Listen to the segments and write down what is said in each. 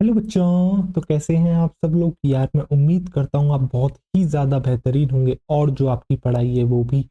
Hello बच्चों, तो कैसे हैं आप सब लोग। यार मैं उम्मीद करता हूँ आप बहुत ही ज़्यादा बेहतरीन होंगे और जो आपकी पढ़ाई है वो भी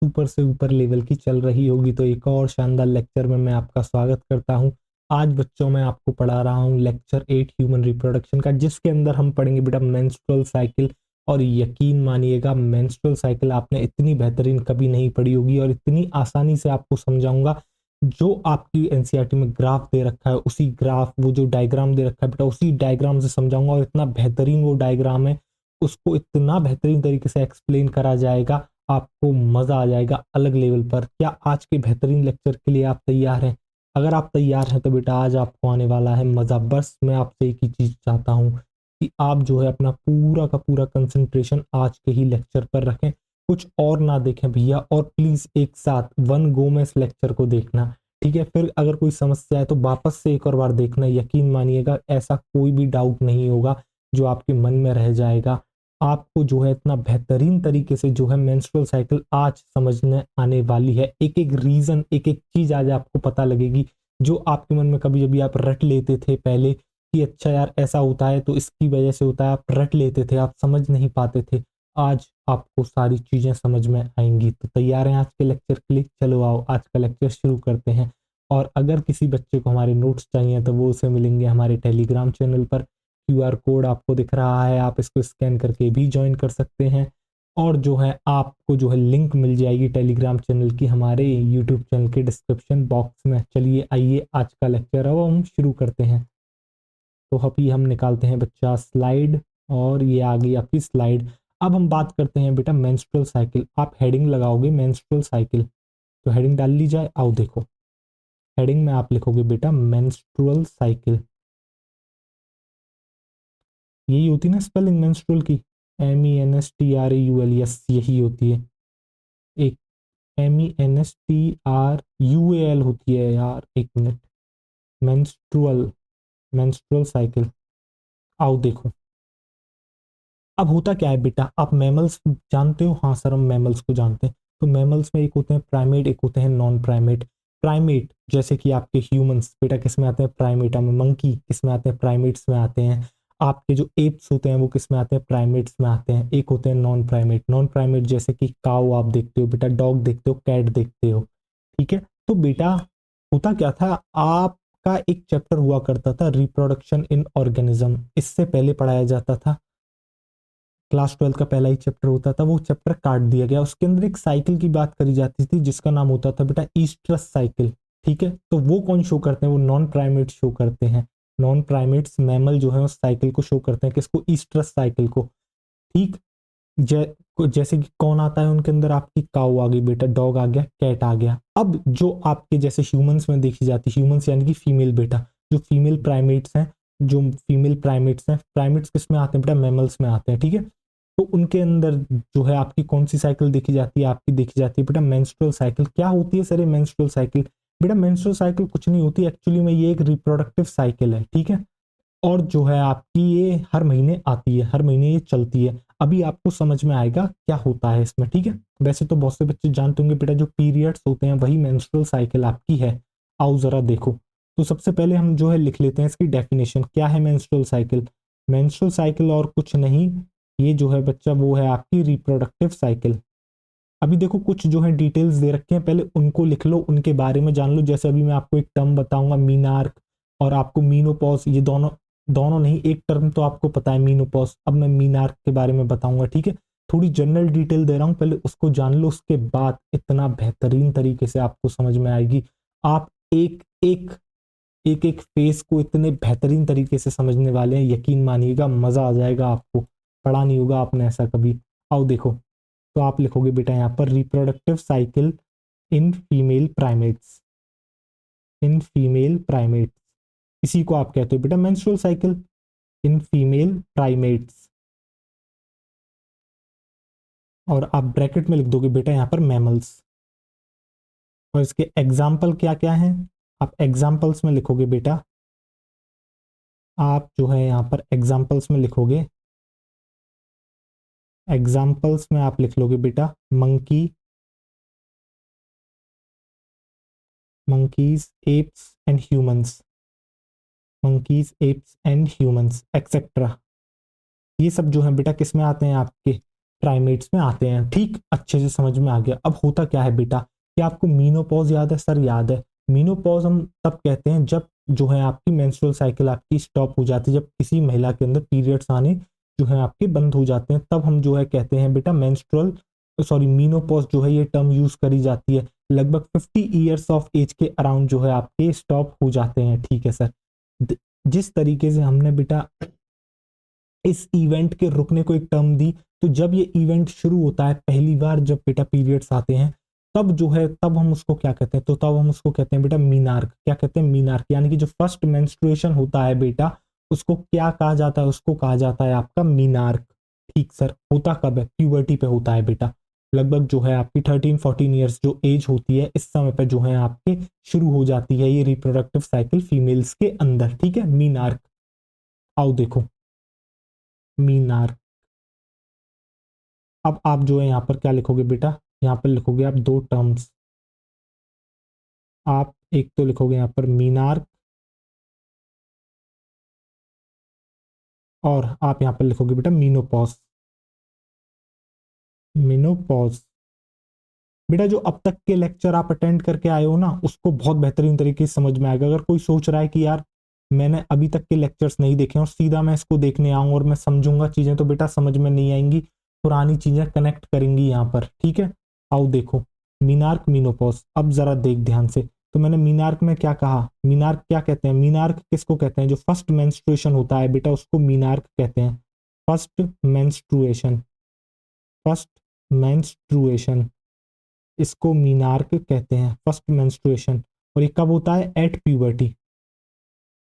ऊपर से ऊपर लेवल की चल रही होगी। तो एक और शानदार लेक्चर में मैं आपका स्वागत करता हूँ। आज बच्चों मैं आपको पढ़ा रहा हूँ लेक्चर 8 ह्यूमन रिप्रोडक्शन का, जिसके अंदर हम पढ़ेंगे बेटा मेंस्ट्रुअल साइकिल। और यकीन मानिएगा मेंस्ट्रुअल साइकिल आपने इतनी बेहतरीन कभी नहीं पढ़ी होगी और इतनी आसानी से आपको समझाऊंगा। जो आपकी एनसीईआरटी में ग्राफ दे रखा है उसी ग्राफ, वो जो डायग्राम दे रखा है बेटा उसी डायग्राम से समझाऊंगा। और इतना बेहतरीन वो डायग्राम है, उसको इतना बेहतरीन तरीके से एक्सप्लेन करा जाएगा, आपको मजा आ जाएगा अलग लेवल पर। क्या आज के बेहतरीन लेक्चर के लिए आप तैयार हैं? अगर आप तैयार हैं तो बेटा आज आपको आने वाला है मजा। बस मैं आपसे एक ही चीज चाहता हूँ कि आप जो है अपना पूरा का पूरा कंसंट्रेशन आज के ही लेक्चर पर रखें, कुछ और ना देखें भैया। और प्लीज एक साथ वन गो में इस लेक्चर को देखना, ठीक है। फिर अगर कोई समस्या है तो वापस से एक और बार देखना। यकीन मानिएगा ऐसा कोई भी डाउट नहीं होगा जो आपके मन में रह जाएगा। आपको जो है इतना बेहतरीन तरीके से जो है मेंस्ट्रुअल साइकिल आज समझने आने वाली है। एक एक रीजन, एक एक चीज आज आपको पता लगेगी जो आपके मन में कभी कभी आप रट लेते थे पहले कि अच्छा यार ऐसा होता है तो इसकी वजह से होता है, आप रट लेते थे, आप समझ नहीं पाते थे। आज आपको सारी चीजें समझ में आएंगी। तो तैयार हैं आज के लेक्चर के लिए? चलो आओ आज का लेक्चर शुरू करते हैं। और अगर किसी बच्चे को हमारे नोट्स चाहिए तो वो उसे मिलेंगे हमारे टेलीग्राम चैनल पर। क्यूआर कोड आपको दिख रहा है, आप इसको स्कैन करके भी ज्वाइन कर सकते हैं। और जो है आपको जो है लिंक मिल जाएगी टेलीग्राम चैनल की हमारे यूट्यूब चैनल के डिस्क्रिप्शन बॉक्स में। चलिए आइए आज का लेक्चर अब हम शुरू करते हैं। तो अभी हम निकालते हैं बच्चा स्लाइड, और ये आ गई आपकी स्लाइड। अब हम बात करते हैं बेटा मेंस्ट्रुअल साइकिल। आप हेडिंग लगाओगे मेंस्ट्रुअल साइकिल, तो हेडिंग डाल ली जाए। आओ देखो, हेडिंग में आप लिखोगे बेटा मेंस्ट्रुअल साइकिल। यही होती है ना स्पेलिंग मेंस्ट्रुअल की, MENSTRAUL, यस यही होती है। एक MENSTRUAL होती है यार, एक मिनट। Menstrual, menstrual cycle. आओ देखो, अब होता क्या है बेटा, आप मैमल्स जानते हो? हाँ सर हम मैमल्स को जानते हैं। तो मैमल्स में एक होते हैं प्राइमेट, एक होते हैं नॉन प्राइमेट। प्राइमेट जैसे कि आपके ह्यूमंस बेटा किस में आते हैं? प्राइमेटा में। मंकी किस में आते हैं? प्राइमेट्स में आते हैं। आपके जो एप्स होते हैं वो किस में आते हैं? प्राइमेट्स में आते हैं। एक होते हैं नॉन प्राइमेट। नॉन प्राइमेट जैसे कि काऊ आप देखते हो बेटा, डॉग देखते हो, कैट देखते हो, ठीक है। तो बेटा होता क्या था, आपका एक चैप्टर हुआ करता था रिप्रोडक्शन इन ऑर्गेनिज्म, इससे पहले पढ़ाया जाता था। क्लास 12 का पहला ही चैप्टर होता था, वो चैप्टर काट दिया गया। उसके अंदर एक साइकिल की बात करी जाती थी जिसका नाम होता था बेटा ईस्ट्रस साइकिल, ठीक है। तो वो कौन शो करते हैं? वो नॉन प्राइमेट शो करते हैं। नॉन प्राइमेट्स मैमल जो है उस साइकिल को शो करते हैं। किसको? ईस्ट्रस साइकिल को, ठीक। जै, जैसे कि कौन आता है उनके अंदर? आपकी काऊ आ गई बेटा, डॉग आ गया, कैट आ गया। अब जो आपके जैसे ह्यूमंस में देखी जाती, ह्यूमंस यानी कि फीमेल बेटा, जो फीमेल प्राइमेट्स हैं, जो फीमेल प्राइमेट्स हैं, प्राइमेट्स किस में आते हैं बेटा? मैमल्स में आते हैं, ठीक है। तो उनके अंदर जो है आपकी कौन सी साइकिल देखी जाती है? आपकी देखी जाती है बेटा मेंस्ट्रुअल साइकिल। क्या होती है सर ये मेंस्ट्रुअल साइकिल? बेटा मेंस्ट्रुअल साइकिल कुछ नहीं होती एक्चुअली में, ये एक रिप्रोडक्टिव साइकिल है, ठीक है। और जो है आपकी ये हर महीने आती है, हर महीने ये चलती है। अभी आपको समझ में आएगा क्या होता है इसमें, ठीक है। वैसे तो बहुत से बच्चे जानते होंगे बेटा जो पीरियड्स होते हैं वही मेंस्ट्रुअल साइकिल आपकी है। आओ जरा देखो। तो सबसे पहले हम जो है लिख लेते हैं इसकी डेफिनेशन। क्या है मेंस्ट्रुअल साइकिल? मेंस्ट्रुअल साइकिल और कुछ नहीं, ये जो है बच्चा वो है आपकी रिप्रोडक्टिव साइकिल। अभी देखो कुछ जो है डिटेल्स दे रखे हैं, पहले उनको लिख लो, उनके बारे में जान लो। जैसे अभी मैं आपको एक टर्म बताऊंगा मीनार्क, और आपको मीनोपॉज, ये दोनों दोनों नहीं, एक टर्म तो आपको पता है मीनोपॉज। अब मैं मीनार्क के बारे में बताऊंगा, ठीक है। थोड़ी जनरल डिटेल दे रहा हूं, पहले उसको जान लो, उसके बाद इतना बेहतरीन तरीके से आपको समझ में आएगी। आप एक एक एक एक फेस को इतने बेहतरीन तरीके से समझने वाले हैं, यकीन मानिएगा मजा आ जाएगा आपको। पढ़ा नहीं होगा आपने ऐसा कभी। आओ देखो, तो आप लिखोगे बेटा यहाँ पर reproductive cycle in female primates, in female primates, इसी को आप कहते हो बेटा menstrual cycle in female primates. और आप ब्रैकेट में लिख दोगे बेटा यहाँ पर मैमल्स। और इसके एग्जाम्पल क्या क्या हैं? आप एग्जाम्पल्स में लिखोगे बेटा, आप जो है यहाँ पर एग्जाम्पल्स में लिखोगे, एग्जाम्पल्स में आप लिख लोगे बेटा monkey, monkeys, apes and humans, monkeys, apps and humans etcetera, ये सब जो है बेटा किस में आते हैं, आपके प्राइमेट्स में आते हैं। ठीक, अच्छे से समझ में आ गया। अब होता क्या है बेटा, क्या आपको मीनोपॉज याद है? सर याद है। मीनोपॉज हम तब कहते हैं जब जो है आपकी मेंस्ट्रुअल साइकिल आपकी स्टॉप हो जाती है, जब किसी महिला के अंदर पीरियड्स आने जो है आपके बंद हो जाते हैं, तब हम जो है कहते हैं बेटा मेंस्ट्रुअल, सॉरी मीनोपॉज जो है ये टर्म यूज करी जाती है। लगभग 50 ईयर्स ऑफ एज के अराउंड जो है आपके स्टॉप हो जाते हैं। ठीक है सर। जिस तरीके से हमने बेटा इस इवेंट के रुकने को एक टर्म दी, तो जब ये इवेंट शुरू होता है पहली बार, जब बेटा पीरियड्स आते हैं, तब जो है तब हम उसको क्या कहते हैं, तो तब हम उसको कहते हैं बेटा मीनार्क। क्या कहते हैं? मीनार्क। यानी कि जो फर्स्ट मेंस्ट्रुएशन होता है बेटा, उसको क्या कहा जाता है? उसको कहा जाता है आपका मीनार्क। ठीक सर। होता कब है? प्यूबर्टी पे होता है बेटा। लगभग जो है आपकी 13-14 ईयर्स जो एज होती है, इस समय पे जो है आपके शुरू हो जाती है ये रिप्रोडक्टिव साइकिल फीमेल्स के अंदर। ठीक है, मीनार्क। आओ देखो, मीनार्क। अब आप जो है यहाँ पर क्या लिखोगे बेटा, यहाँ पर लिखोगे आप दो टर्म्स। आप एक तो लिखोगे यहाँ पर मीनार्क, और आप यहाँ पर लिखोगे बेटा मीनोपॉज। मीनोपॉज। बेटा जो अब तक के लेक्चर आप अटेंड करके आए हो ना, उसको बहुत बेहतरीन तरीके से समझ में आएगा। अगर कोई सोच रहा है कि यार मैंने अभी तक के लेक्चर्स नहीं देखे और सीधा मैं इसको देखने आऊँ और मैं समझूंगा चीजें, तो बेटा समझ में नहीं आएंगी। पुरानी चीजें कनेक्ट करेंगी यहाँ पर। ठीक है, आओ देखो, मीनार्क मीनोपॉज। अब जरा देख ध्यान से। तो मैंने मीनार्क में क्या कहा? मीनार्क क्या कहते हैं? मीनार्क किसको कहते हैं? जो फर्स्ट मेंस्ट्रुएशन होता है बेटा, उसको मीनार्क कहते हैं। फर्स्ट मेंस्ट्रुएशन, फर्स्ट मेंस्ट्रुएशन, इसको मीनार्क कहते हैं, फर्स्ट मेंस्ट्रुएशन। और ये कब होता है? At puberty.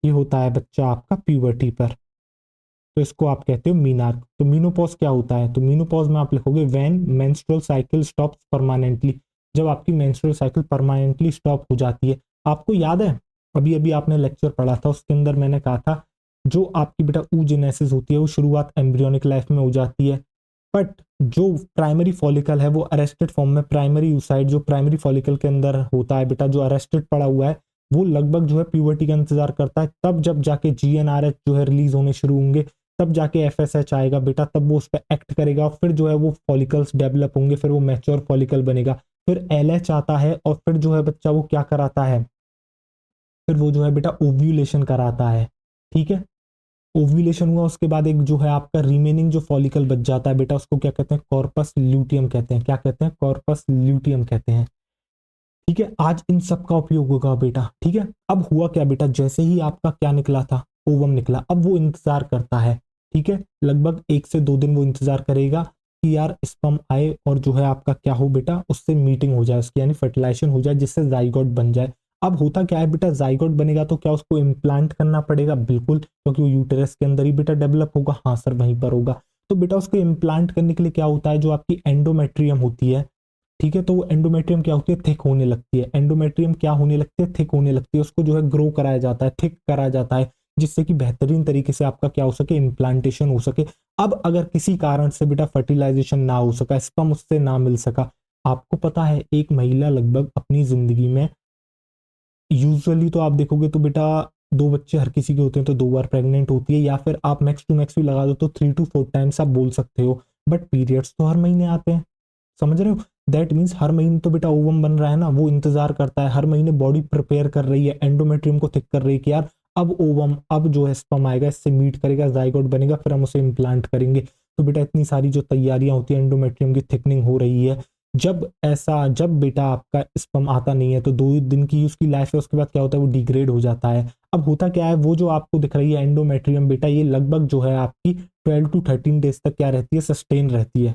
ये होता है बच्चा आपका प्यूबर्टी पर, तो इसको आप कहते हो मीनार्क। तो मीनोपॉज क्या होता है? तो मीनोपॉज में आप लिखोगे when menstrual cycle stops permanently, जब आपकी मेंस्ट्रुअल साइकिल परमानेंटली स्टॉप हो जाती है। आपको याद है अभी अभी आपने लेक्चर पढ़ा था, उसके अंदर मैंने कहा था जो आपकी बेटा oogenesis होती है वो शुरुआत एम्ब्रियोनिक लाइफ में हो जाती है, बट जो प्राइमरी फॉलिकल है वो अरेस्टेड फॉर्म में, प्राइमरी यूसाइड जो प्राइमरी फॉलिकल के अंदर होता है बेटा, जो अरेस्टेड पड़ा हुआ है, वो लगभग जो है प्यूबर्टी का इंतजार करता है। तब जब जाके जीएनआरएच जो है रिलीज होने शुरू होंगे, तब जाके एफएसएच आएगा बेटा, तब वो उस पर एक्ट करेगा, फिर जो है वो फॉलिकल्स डेवलप होंगे, फिर वो मैच्योर फॉलिकल बनेगा, फिर एलएच आता है, और फिर जो है बच्चा वो क्या कराता है, फिर वो जो है बेटा ओव्यूलेशन कराता है। ठीक है, ओव्यूलेशन हुआ उसके बाद एक जो है आपका रिमेनिंग जो फॉलिकल बच जाता है बेटा, उसको क्या कहते हैं? कॉर्पस ल्यूटियम कहते हैं। क्या कहते हैं? कॉर्पस ल्यूटियम कहते हैं। ठीक है, आज इन सब का उपयोग होगा बेटा। ठीक है, अब हुआ क्या बेटा, जैसे ही आपका क्या निकला था, ओवम निकला, अब वो इंतजार करता है। ठीक है, लगभग 1 से 2 दिन वो इंतजार करेगा कि यार स्पर्म आए और जो है आपका क्या हो बेटा, उससे मीटिंग हो जाए उसकी, यानी फर्टिलाइजेशन हो जाए, जिससे जाइगोट बन जाए। अब होता क्या है बेटा, जाइगोट बनेगा तो क्या उसको इम्प्लांट करना पड़ेगा? बिल्कुल, क्योंकि वो यूटेरस के अंदर ही बेटा डेवलप होगा। हाँ सर, वहीं पर होगा। तो बेटा उसको इम्प्लांट करने के लिए क्या होता है, जो आपकी एंडोमेट्रियम होती है, ठीक है, तो वो एंडोमेट्रियम क्या होती है? थिक होने लगती है। एंडोमेट्रियम क्या होने लगती है? थिक होने लगती है। उसको जो है ग्रो कराया जाता है, थिक कराया जाता है, जिससे कि बेहतरीन तरीके से आपका क्या हो सके, इम्प्लांटेशन हो सके। अब अगर किसी कारण से बेटा फर्टिलाइजेशन ना हो सका, स्पर्म उससे ना मिल सका, आपको पता है एक महिला लगभग अपनी जिंदगी में यूजुअली तो आप देखोगे तो बेटा 2 बच्चे हर किसी के होते हैं, तो 2 बार प्रेग्नेंट होती है, या फिर आप मैक्स टू मैक्स भी लगा दो तो 3 to 4 टाइम्स आप बोल सकते हो। बट पीरियड्स तो हर महीने आते हैं, समझ रहे हो? दैट मीन्स हर महीने तो बेटा ओवम बन रहा है ना, वो इंतजार करता है, हर महीने बॉडी प्रिपेयर कर रही है, एंडोमेट्रियम को थिक कर रही है कि यार अब ओवम, अब जो है स्पर्म आएगा, इससे मीट करेगा, जाइगोट बनेगा, फिर हम उसे इम्प्लांट करेंगे। तो बेटा इतनी सारी जो तैयारियां होती है, एंडोमेट्रियम की थिकनिंग हो रही है। जब बेटा आपका स्पर्म आता नहीं है, तो 2 दिन की उसकी लाइफ है, उसके बाद क्या होता है, वो डिग्रेड हो जाता है। अब होता क्या है, वो जो आपको दिख रही है एंडोमेट्रियम बेटा, ये लगभग जो है आपकी 12 to 13 डेज तक क्या रहती है, सस्टेन रहती है।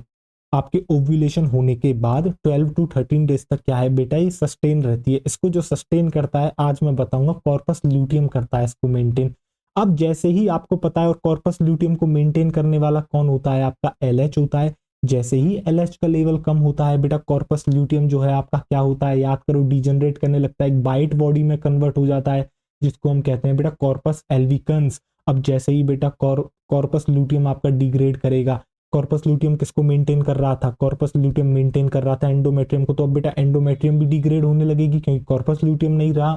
आपके ओव्यूलेशन होने के बाद 12 to 13 डेज तक क्या है बेटा, ये सस्टेन रहती है। इसको जो सस्टेन करता है आज मैं बताऊंगा, कॉर्पस ल्यूटियम करता है इसको मेंटेन। अब जैसे ही आपको पता है, और कॉर्पस ल्यूटियम को मेंटेन करने वाला कौन होता है, आपका एलएच होता है। जैसे ही एलएच का लेवल कम होता है बेटा, कॉर्पस ल्यूटियम जो है आपका क्या होता है, याद करो, डिजनरेट करने लगता है, एक बाइट बॉडी में कन्वर्ट हो जाता है, जिसको हम कहते हैं बेटा कॉर्पस एल्विकन्स। अब जैसे ही बेटा कॉर्पस ल्यूटियम आपका डिग्रेड करेगा, कॉर्पस ल्यूटियम किसको मेंटेन कर रहा था, कॉर्पस ल्यूटियम मेंटेन कर रहा था एंडोमेट्रियम को, तो अब बेटा एंडोमेट्रियम भी डिग्रेड होने लगेगी, क्योंकि कॉर्पस ल्यूटियम नहीं रहा।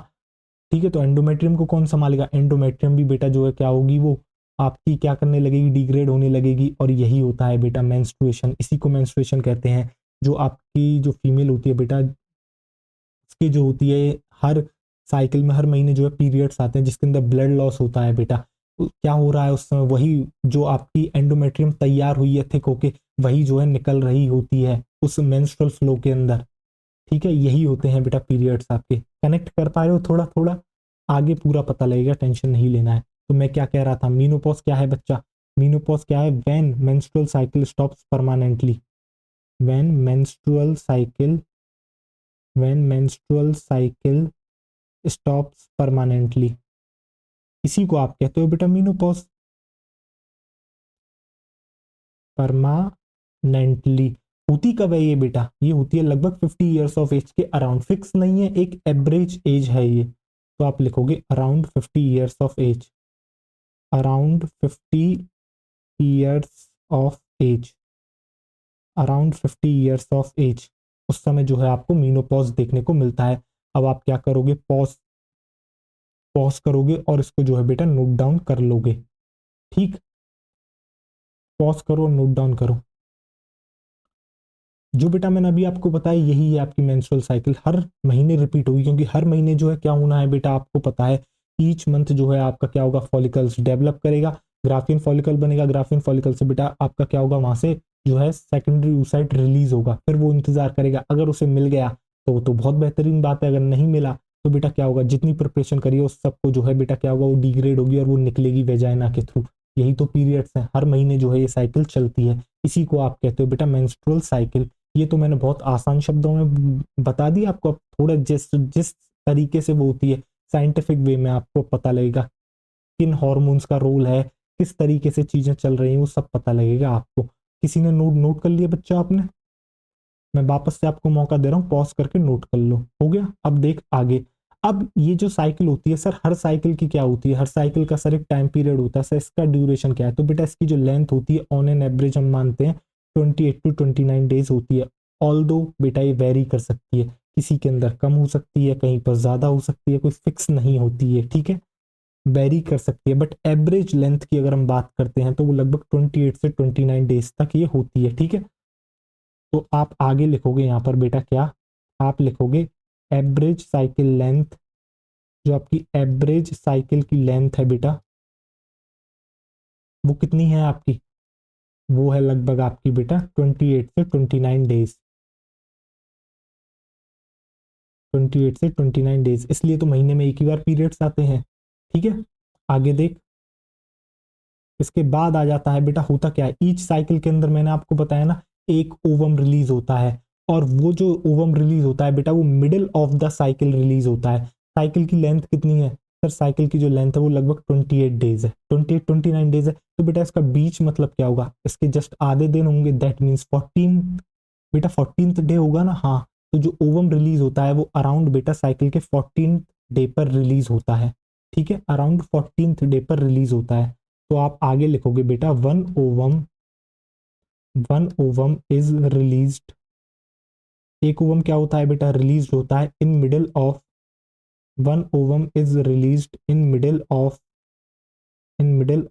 ठीक है, तो एंडोमेट्रियम को कौन संभालेगा, एंडोमेट्रियम भी बेटा जो है क्या होगी, वो आपकी क्या करने लगेगी, डिग्रेड होने लगेगी। और यही होता है बेटा मेंस्ट्रुएशन, इसी को मेंस्ट्रुएशन कहते हैं। जो आपकी जो फीमेल होती है बेटा, उसकी जो होती है हर साइकिल में, हर महीने जो है पीरियड्स आते हैं जिसके अंदर ब्लड लॉस होता है बेटा। तो क्या हो रहा है उस समय, वही जो आपकी एंडोमेट्रियम तैयार हुई है थिक होके, वही जो है निकल रही होती है उस मेंस्ट्रुअल फ्लो के अंदर। ठीक है, यही होते हैं बेटा पीरियड्स आपके। कनेक्ट कर पा रहे हो थोड़ा थोड़ा, आगे पूरा पता लगेगा, टेंशन नहीं लेना है। तो मैं क्या कह रहा था, मीनोपॉज क्या है बच्चा, मीनोपॉज क्या है, when menstrual cycle stops permanently, when menstrual cycle, when menstrual cycle stops permanently, इसी को आप कहते हो बेटा मीनोपॉज, परमानेंटली। होती कब है ये बेटा, ये होती है लगभग 50 ईयर्स ऑफ एज के अराउंड, फिक्स नहीं है, एक एवरेज एज है ये। तो आप लिखोगे around 50 years of age, around 50 years of age, around 50 years of age, उस समय जो है आपको मीनोपॉज देखने को मिलता है। अब आप क्या करोगे, पॉज पॉज करोगे और इसको जो है बेटा नोट डाउन कर लोगे। ठीक, पॉज करो, नोट डाउन करो। जो बेटा मैंने अभी आपको बताया यही है आपकी मेंस्ट्रुअल साइकिल, हर महीने रिपीट होगी, क्योंकि हर महीने जो है क्या होना है बेटा आपको पता है, ईच मंथ जो है आपका क्या होगा, फॉलिकल्स डेवलप करेगा, ग्राफिन फॉलिकल बनेगा, ग्राफिन फॉलिकल से बेटा आपका क्या होगा, वहां से जो है सेकेंडरी oocyte रिलीज होगा, फिर वो इंतजार करेगा, अगर उसे मिल गया तो बहुत बेहतरीन बात है, अगर नहीं मिला तो बेटा क्या होगा, जितनी प्रिपरेशन करिए उस सबको जो है बेटा क्या होगा, वो डिग्रेड होगी और वो निकलेगी वेजाइना के थ्रू। यही तो पीरियड्स हैं, हर महीने जो है ये साइकिल चलती है, इसी को आप कहते हो बेटा मेंस्ट्रुअल साइकिल। ये तो मैंने बहुत आसान शब्दों में बता दिया आपको, अब थोड़ा जिस जिस तरीके से वो होती है साइंटिफिक वे में आपको पता लगेगा, किन हॉर्मोन्स का रोल है, किस तरीके से चीजें चल रही हैं, वो सब पता लगेगा आपको। किसी ने नोट नोट कर लिया बच्चा आपने, मैं वापस से आपको मौका दे रहा हूँ, पॉज करके नोट कर लो, हो गया। अब देख आगे, अब ये जो साइकिल होती है सर, हर साइकिल की क्या होती है, हर साइकिल का सर एक टाइम पीरियड होता है सर, इसका ड्यूरेशन क्या है, तो बेटा इसकी जो लेंथ होती है ऑन एन एवरेज हम मानते हैं 28 to 29 डेज होती है। ऑल दो बेटा ये वेरी कर सकती है, किसी के अंदर कम हो सकती है, कहीं पर ज्यादा हो सकती है, कोई फिक्स नहीं होती है, ठीक है, वेरी कर सकती है, बट एवरेज लेंथ की अगर हम बात करते हैं तो वो लगभग 28 से 29 डेज तक ये होती है, ठीक है। तो आप आगे लिखोगे यहाँ पर बेटा क्या, आप लिखोगे एवरेज साइकिल लेंथ, जो आपकी एवरेज साइकिल की लेंथ है बेटा वो कितनी है आपकी, वो है लगभग आपकी बेटा 28 से 29 डेज, 28 से 29 डेज, इसलिए तो महीने में एक ही बार पीरियड्स आते हैं, ठीक है। आगे देख, इसके बाद आ जाता है बेटा, होता क्या है, ईच साइकिल के अंदर मैंने आपको बताया ना एक ओवम रिलीज होता है, और वो जो ओवम रिलीज होता है बेटा वो middle of the cycle release होता है। साइकिल की लेंथ कितनी है सर, साइकिल की जो लेंथ है वो लगभग 28 डेज है, 28 29 डेज है, तो बेटा इसका बीच मतलब क्या होगा, इसके जस्ट आधे दिन होंगे, दैट मीन्स 14, बेटा 14th डे होगा ना, हाँ। तो जो ओवम रिलीज होता है वो अराउंड बेटा साइकिल के 14th डे पर रिलीज होता है, ठीक है, अराउंड 14th डे पर रिलीज होता है। तो आप आगे लिखोगे बेटा वन ओवम इज रिलीज्ड, एक ओवम क्या होता है बेटा, रिलीज होता है in middle of, one ovum is released in middle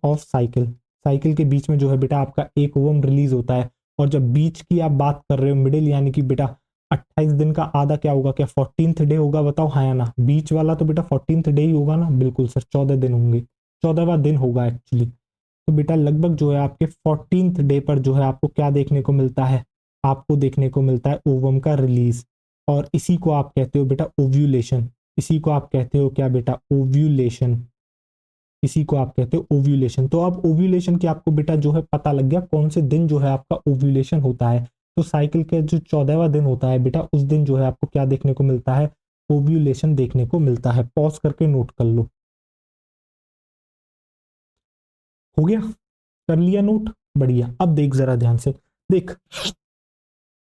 of cycle, cycle के बीच में जो है बेटा आपका एक ओवम रिलीज होता है। और जब बीच की आप बात कर रहे हो, मिडिल यानी कि बेटा 28 दिन का आधा क्या होगा, क्या 14th डे होगा, बताओ हाँ या ना, बीच वाला तो बेटा 14th डे ही होगा ना, बिल्कुल सर 14 दिन होंगे, 14वां दिन होगा एक्चुअली। तो बेटा लगभग जो है आपके 14th डे पर जो है आपको क्या देखने को मिलता है, आपको देखने को मिलता है ओवम का रिलीज, और इसी को आप कहते हो बेटा ओव्यूलेशन, इसी को आप कहते हो क्या बेटा, ओव्यूलेशन, इसी को आप कहते हो ओव्यूलेशन। तो अब ओव्यूलेशन की आपको बेटा जो है पता लग गया कौन से दिन जो है आपका ओव्यूलेशन होता है, तो साइकिल का जो 14वां दिन होता है बेटा उस दिन जो है आपको क्या देखने को मिलता है, ओव्यूलेशन देखने को मिलता है। पॉज करके नोट कर लो, हो गया, कर लिया नोट, बढ़िया। अब देख जरा ध्यान से देख,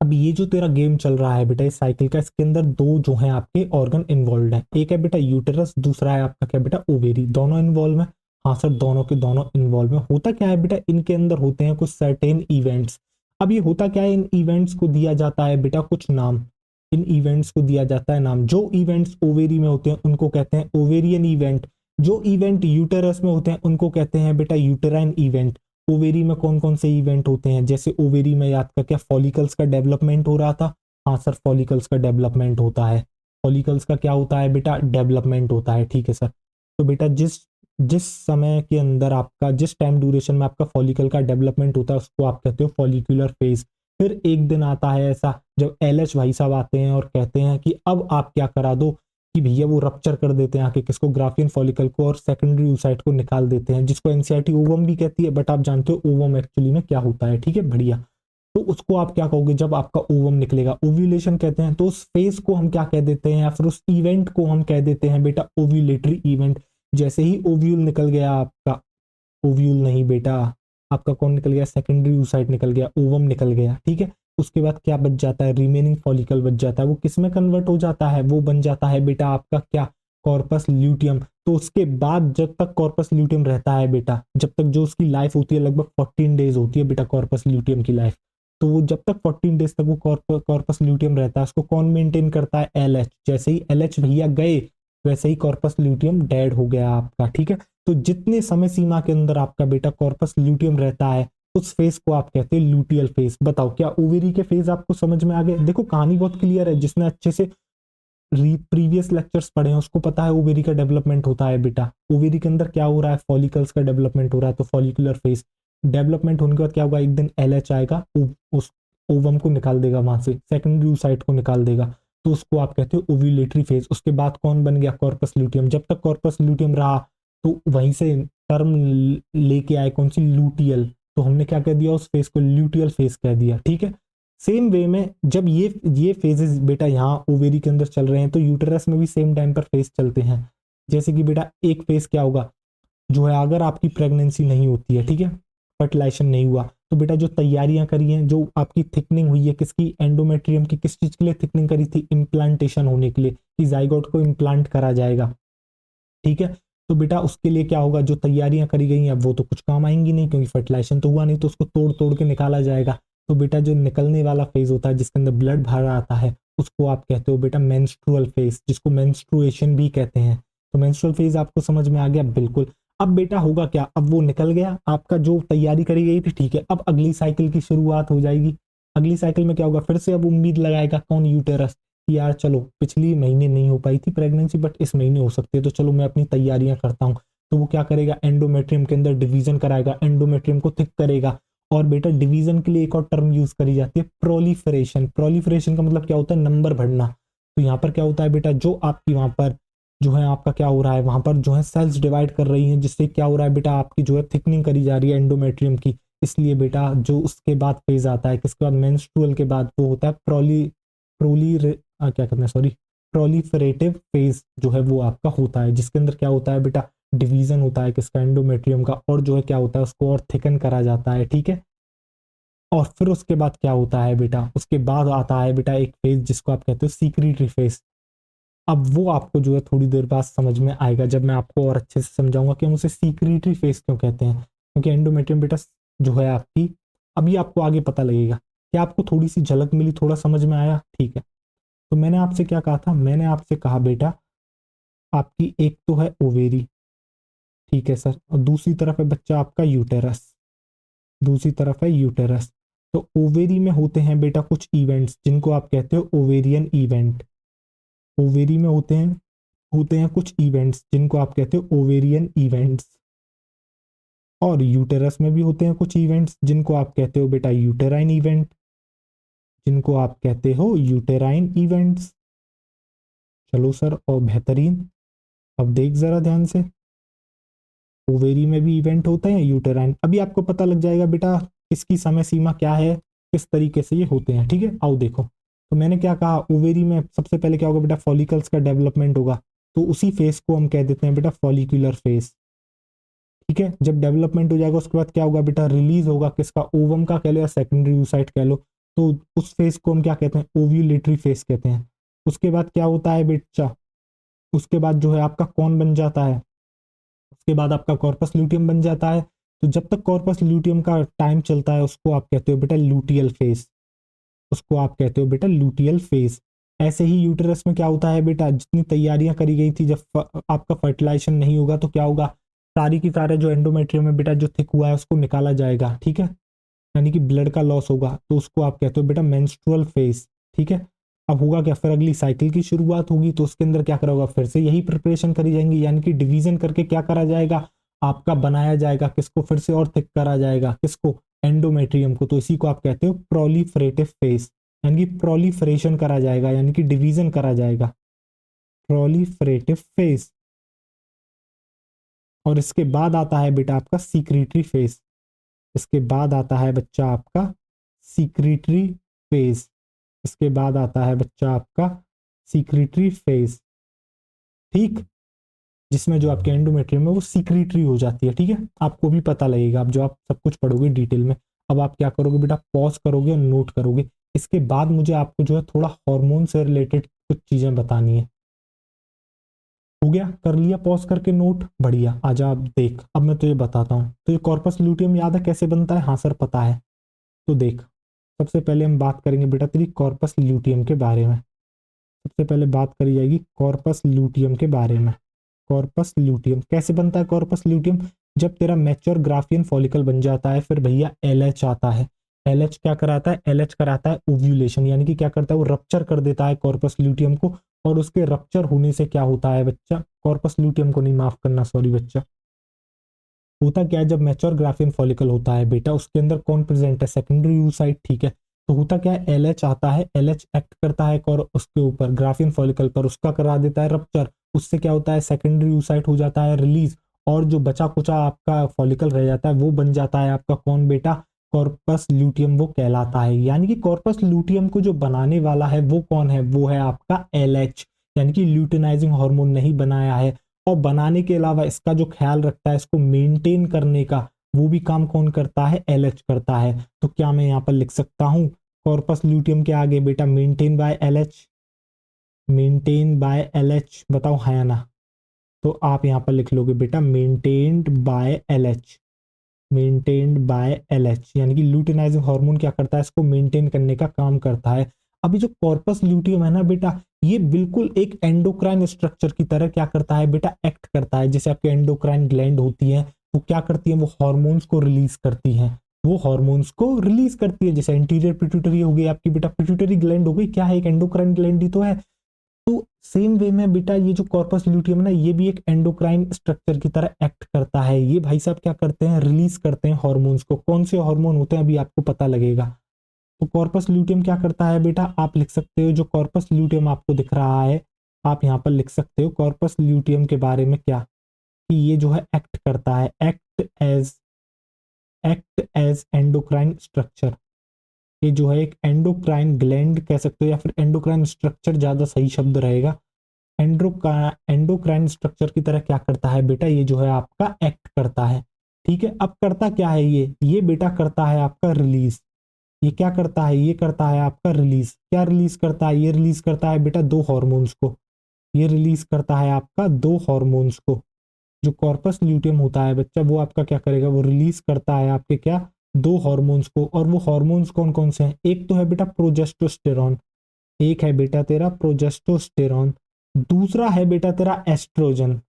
अब ये जो तेरा गेम चल रहा है बेटा इस साइकिल का, इसके अंदर दो जो है आपके ऑर्गन इन्वॉल्व है, एक है बेटा यूटेरस, दूसरा है आपका क्या बेटा ओवेरी, दोनों इन्वॉल्व है, हाँ सर दोनों के दोनों इन्वॉल्व है। होता क्या है बेटा, इनके अंदर होते हैं कुछ सर्टेन इवेंट्स, अब ये होता क्या है, इन इवेंट्स को दिया जाता है बेटा कुछ नाम, इन इवेंट्स को दिया जाता है नाम। जो इवेंट्स ओवेरी में होते हैं उनको कहते हैं ओवेरियन इवेंट, जो इवेंट यूटेरस में होते हैं उनको कहते हैं बेटा यूटेराइन इवेंट। ओवेरी में कौन कौन से इवेंट होते हैं, जैसे ओवेरी में याद कर, क्या फॉलिकल्स का डेवलपमेंट हो रहा था? हाँ सर, फॉलिकल्स का डेवलपमेंट होता है। फॉलिकल्स का क्या होता है बेटा? डेवलपमेंट होता है, ठीक है सर। तो बेटा जिस जिस समय के अंदर आपका, जिस टाइम ड्यूरेशन में आपका फॉलिकल का डेवलपमेंट होता है उसको आप कहते हो फॉलिकुलर फेज। फिर एक दिन आता है ऐसा जब एलएच भाई साहब आते हैं और कहते हैं कि अब आप क्या करा दो, कि भैया वो रप्चर कर देते हैं आके किसको, ग्राफियन फॉलिकल को, और सेकेंडरी oocyte को निकाल देते हैं, जिसको एनसीईआरटी ओवम भी कहती है, बट आप जानते हो ओवम एक्चुअली में क्या होता है, ठीक है बढ़िया। तो उसको आप क्या कहोगे जब आपका ओवम निकलेगा? ओव्यूलेशन कहते हैं। तो उस फेज को हम क्या कह देते हैं, या फिर उस इवेंट को हम कह देते हैं बेटा ओव्यूलेटरी इवेंट। जैसे ही ओव्यूल निकल गया आपका, ओव्यूल नहीं बेटा, आपका कौन निकल गया? सेकेंडरी oocyte निकल गया, ओवम निकल गया, ठीक है। उसके बाद क्या बच जाता है? रिमेनिंग फॉलिकल बच जाता है। वो किस में कन्वर्ट हो जाता है? वो बन जाता है बेटा आपका क्या? Corpus luteum. तो उसके बाद जब तक कॉर्पस ल्यूटियम रहता है बेटा, जब तक जो उसकी लाइफ होती है लगभग 14 डेज होती है बेटा कॉर्पस ल्यूटियम की लाइफ। तो वो जब तक 14 डेज तक वो कॉर्पस ल्यूटियम रहता है, उसको कौन मेंटेन करता है? एलएच। जैसे ही एलएच भैया गए वैसे ही कॉर्पस ल्यूटियम डेड हो गया आपका, ठीक है। तो जितने समय सीमा के अंदर आपका बेटा कॉर्पस ल्यूटियम रहता है उस फेज को आप कहते हैं लूटियल फेज। बताओ क्या ओवेरी के फेज आपको समझ में आ गए? देखो कहानी बहुत क्लियर है, जिसने अच्छे से प्रीवियस लेक्चर्स पढ़े हैं उसको पता है ओवेरी का डेवलपमेंट होता है बेटा। ओवेरी के अंदर क्या हो रहा है? फॉलिकल्स का डेवलपमेंट हो रहा है, तो फॉलिकुलर फेज। डेवलपमेंट होने के बाद क्या होगा? एक दिन एलएच आएगा, उस ओवम को निकाल देगा वहां से, सेकेंडरी oocyte को निकाल देगा, तो उसको आप कहते हो ओव्यूलेटरी फेज। उसके बाद कौन बन गया? Corpus luteum. जब तक कॉर्पस ल्यूटियम रहा तो वहीं से टर्म लेके आए कौन सी? लूटियल। तो हमने क्या कह दिया? उस फेज को ल्यूटियल फेज कह दिया, ठीक है। सेम वे में जब ये फेजेस बेटा यहाँ ओवेरी के अंदर चल रहे हैं तो यूटेरस में भी सेम टाइम पर फेज चलते हैं। जैसे कि बेटा एक फेज क्या होगा, जो है अगर आपकी प्रेगनेंसी नहीं होती है, ठीक है, फर्टिलाइजेशन नहीं हुआ, तो बेटा जो तैयारियां करी हैं, जो आपकी थिकनिंग हुई है, किसकी? एंडोमेट्रियम की। किस चीज के लिए थिकनिंग करी थी? इम्प्लांटेशन होने के लिए, कि जाइगोट को इम्प्लांट करा जाएगा, ठीक है। तो बेटा उसके लिए क्या होगा? जो तैयारियां करी गई हैं अब वो तो कुछ काम आएंगी नहीं, क्योंकि फर्टिलाइजेशन तो हुआ नहीं, तो उसको तोड़ तोड़ के निकाला जाएगा। तो बेटा जो निकलने वाला फेज होता है जिसके अंदर ब्लड बाहर आता है उसको आप कहते हो बेटा मेंस्ट्रुअल फेज, जिसको मेंस्ट्रुएशन भी कहते हैं। तो मेंस्ट्रुअल फेज आपको समझ में आ गया? बिल्कुल। अब बेटा होगा क्या? अब वो निकल गया आपका, जो तैयारी करी गई थी, ठीक है। अब अगली साइकिल की शुरुआत हो जाएगी। अगली साइकिल में क्या होगा? फिर से अब उम्मीद लगाएगा कौन? यूटेरस, यार चलो पिछली महीने नहीं हो पाई थी प्रेगनेंसी बट इस महीने हो सकती है, तो चलो मैं अपनी तैयारियां करता हूँ। तो वो क्या करेगा? एंडोमेट्रियम के अंदर डिवीजन कराएगा, एंडोमेट्रियम को थिक करेगा। और बेटा डिवीजन के लिए एक और टर्म यूज करी जाती है, प्रोलिफरेशन। प्रोलिफरेशन का मतलब क्या होता है? नंबर बढ़ना। तो यहाँ पर क्या होता है बेटा, जो आपकी वहां पर जो है आपका क्या हो रहा है, वहां पर जो है सेल्स डिवाइड कर रही हैं, जिससे क्या हो रहा है बेटा, आपकी जो है थिकनिंग करी जा रही है एंडोमेट्रियम की। इसलिए बेटा जो उसके बाद फेज आता है, किसके बाद? मेंस्ट्रुअल के बाद, वो होता है प्रोली क्या कहते हैं, सॉरी, प्रोलिफरेटिव फेज जो है वो आपका होता है, जिसके अंदर क्या होता है बेटा? डिवीजन होता है किसका? एंडोमेट्रियम का। और जो है क्या होता है? उसको और थिकन करा जाता है, ठीक है। और फिर उसके बाद क्या होता है बेटा? उसके बाद आता है बेटा एक फेज जिसको आप कहते हो सीक्रेटरी फेज। अब वो आपको जो है थोड़ी देर बाद समझ में आएगा, जब मैं आपको और अच्छे से समझाऊंगा कि हम उसे सीक्रेटरी फेज क्यों कहते हैं। क्योंकि एंडोमेट्रियम बेटा जो है आपकी, अभी आपको आगे पता लगेगा। क्या आपको थोड़ी सी झलक मिली? थोड़ा समझ में आया? ठीक है। तो मैंने आपसे क्या कहा था? मैंने आपसे कहा बेटा आपकी एक तो है ओवेरी, ठीक है सर, और दूसरी तरफ है बच्चा आपका यूटेरस। दूसरी तरफ है यूटेरस। तो ओवेरी में होते हैं बेटा कुछ इवेंट्स जिनको आप कहते हो ओवेरियन इवेंट। ओवेरी में होते हैं कुछ इवेंट्स जिनको आप कहते हो ओवेरियन इवेंट्स। और यूटेरस में भी होते हैं कुछ इवेंट्स जिनको आप कहते हो बेटा यूटेराइन इवेंट, जिनको आप कहते हो यूटेराइन इवेंट्स। चलो सर, और बेहतरीन। अब देख जरा ध्यान से, ओवेरी में भी इवेंट होते हैं, यूटेराइन। अभी आपको पता लग जाएगा बेटा इसकी समय सीमा क्या है, किस तरीके से ये होते हैं, ठीक है। आओ देखो, तो मैंने क्या कहा, ओवेरी में सबसे पहले क्या होगा बेटा? फॉलिकल्स का डेवलपमेंट होगा, तो उसी फेज को हम कह देते हैं बेटा फॉलिकुलर फेज, ठीक है। जब डेवलपमेंट हो जाएगा उसके बाद क्या होगा बेटा? रिलीज होगा किसका? ओवम का कह लो या सेकेंडरी oocyte कह लो। तो उस फेज को हम क्या कहते हैं? ओव्यूलेटरी फेज कहते हैं। उसके बाद क्या होता है बेटा? उसके बाद जो है आपका कौन बन जाता है? उसके बाद आपका कॉर्पस ल्यूटियम बन जाता है। तो जब तक कॉर्पस ल्यूटियम का टाइम चलता है उसको आप कहते हो बेटा लूटियल फेज। उसको आप कहते हो बेटा लूटियल फेज। ऐसे ही यूटेरस में क्या होता है बेटा, जितनी तैयारियां करी गई थी, जब आपका फर्टिलाइजेशन नहीं होगा तो क्या होगा, सारी की सारे जो एंडोमेट्रियम है बेटा, जो थिक हुआ है उसको निकाला जाएगा, ठीक है, यानी कि ब्लड का लॉस होगा, तो उसको आप कहते हो बेटा मेंस्ट्रुअल फेज, ठीक है। अब होगा क्या, फिर अगली साइकिल की शुरुआत होगी, तो उसके अंदर क्या करा होगा, फिर से यही प्रिपरेशन करी जाएंगी, यानी कि डिवीजन करके क्या करा जाएगा, आपका बनाया जाएगा किसको, फिर से और थिक करा जाएगा किसको, एंडोमेट्रियम को। तो इसी को आप कहते हो प्रोलिफरेटिव फेज, यानी कि प्रोलिफरेशन करा जाएगा, यानी कि डिवीजन करा जाएगा, प्रोलिफरेटिव फेज। और इसके बाद आता है बेटा आपका सीक्रेटरी फेज, इसके बाद आता है बच्चा आपका सीक्रेटरी फेज, इसके बाद आता है बच्चा आपका सीक्रेटरी फेज, ठीक, जिसमें जो आपके एंडोमेट्रियम है वो सीक्रेटरी हो जाती है, ठीक है। आपको भी पता लगेगा अब जो आप सब कुछ पढ़ोगे डिटेल में। अब आप क्या करोगे बेटा, पॉज करोगे और नोट करोगे। इसके बाद मुझे आपको जो है थोड़ा हार्मोन से रिलेटेड कुछ चीजें बतानी है। हो गया, कर लिया पॉज करके नोट, बढ़िया। आजा अब देख, अब मैं तुझे बताता हूँ। तुझे कॉर्पस ल्यूटियम याद है कैसे बनता है? हाँ सर पता है। तो देख, सबसे पहले हम बात करेंगे बेटा तेरी कॉर्पस ल्यूटियम के बारे में। सबसे पहले बात करी जाएगी कॉर्पस ल्यूटियम के बारे में। कॉर्पस ल्यूटियम कैसे बनता है? कॉर्पस ल्यूटियम जब तेरा मैच्योर ग्राफियन फॉलिकल बन जाता है, फिर भैया एलएच आता है। एलएच क्या कराता है? एलएच कराता है ओव्यूलेशन, यानी कि क्या करता है, वो रप्चर कर देता है कॉर्पस ल्यूटियम को। और उसके रप्चर होने से क्या होता है बच्चा, कॉर्पस ल्यूटियम को नहीं, माफ करना, सॉरी बच्चा, होता क्या है, जब मैच्योर ग्राफियन फॉलिकल होता है बेटा, उसके अंदर कौन प्रेजेंट है? सेकेंडरी oocyte, ठीक है। तो होता क्या है, एलएच आता है, एलएच एक्ट करता है और उसके ऊपर ग्राफियन फॉलिकल पर, उसका करा देता है रप्चर। उससे क्या होता है, सेकेंडरी oocyte हो जाता है रिलीज, और जो बचा कुचा आपका फॉलिकल रह जाता है वो बन जाता है आपका कौन बेटा, कॉर्पस ल्यूटियम वो कहलाता है। यानी कि कॉर्पस ल्यूटियम को जो बनाने वाला है वो कौन है, वो है आपका एलएच, यानी कि ल्यूटिनाइजिंग हार्मोन नहीं बनाया है। और बनाने के अलावा इसका जो ख्याल रखता है, इसको मेंटेन करने का, वो भी काम कौन करता है? एलएच करता है। तो क्या मैं यहाँ पर लिख सकता हूँ कॉर्पस ल्यूटियम के आगे बेटा maintain by LH, maintain by LH, बताओ है या ना? तो आप यहाँ पर लिख लोगे बेटा maintained by LH, maintained by LH, यानी कि ल्यूटिनाइजिंग हार्मोन क्या करता है, इसको मेंटेन करने का काम करता है। अभी जो कॉर्पस ल्यूटियम है ना बेटा, ये बिल्कुल एक एंडोक्राइन स्ट्रक्चर की तरह क्या करता है बेटा, एक्ट करता है। जैसे आपके एंडोक्राइन ग्लैंड होती है, वो क्या करती है, वो हार्मोन्स को रिलीज करती है, वो हार्मोन्स को रिलीज करती है। जैसे एंटीरियर पिट्यूटरी हो गई आपकी बेटा, पिट्यूटरी ग्लैंड हो गई, क्या है, एक एंडोक्राइन ग्लैंड ही तो है। तो सेम वे में बेटा ये जो कॉर्पस ल्यूटियम है ना, ये भी एक एंडोक्राइन स्ट्रक्चर की तरह एक्ट करता है। ये भाई साहब क्या करते हैं, रिलीज करते हैं हार्मोन्स को। कौन से हार्मोन होते हैं अभी आपको पता लगेगा। तो कॉर्पस ल्यूटियम क्या करता है बेटा, आप लिख सकते हो, जो कॉर्पस ल्यूटियम आपको दिख रहा है, आप यहाँ पर लिख सकते हो कॉर्पस ल्यूटियम के बारे में क्या, कि ये जो है एक्ट करता है, एक्ट एज एंडोक्राइन स्ट्रक्चर। ये जो है एक एंडोक्राइन ग्लैंड कह सकते हो, या फिर एंडोक्राइन स्ट्रक्चर ज्यादा सही शब्द रहेगा। एंडोक्राइन स्ट्रक्चर की तरह क्या करता है बेटा, ये जो है आपका एक्ट करता है, ठीक है। अब करता क्या है ये बेटा करता है आपका रिलीज। ये क्या करता है, ये करता है आपका रिलीज। क्या रिलीज करता है, ये रिलीज करता है बेटा दो हॉर्मोन्स को। ये रिलीज करता है आपका दो हॉर्मोन्स को। जो कॉर्पस ल्यूटियम होता है बच्चा, वो आपका क्या करेगा, वो रिलीज करता है आपके क्या, दो हॉर्मोन्स को। और वो हॉर्मोन्स कौन कौन से हैं, एक तो है बेटा प्रोजेस्टोस्टेरॉन, एक है बेटा तेरा प्रोजेस्टोस्टेरॉन, दूसरा है बेटा तेरा एस्ट्रोजन।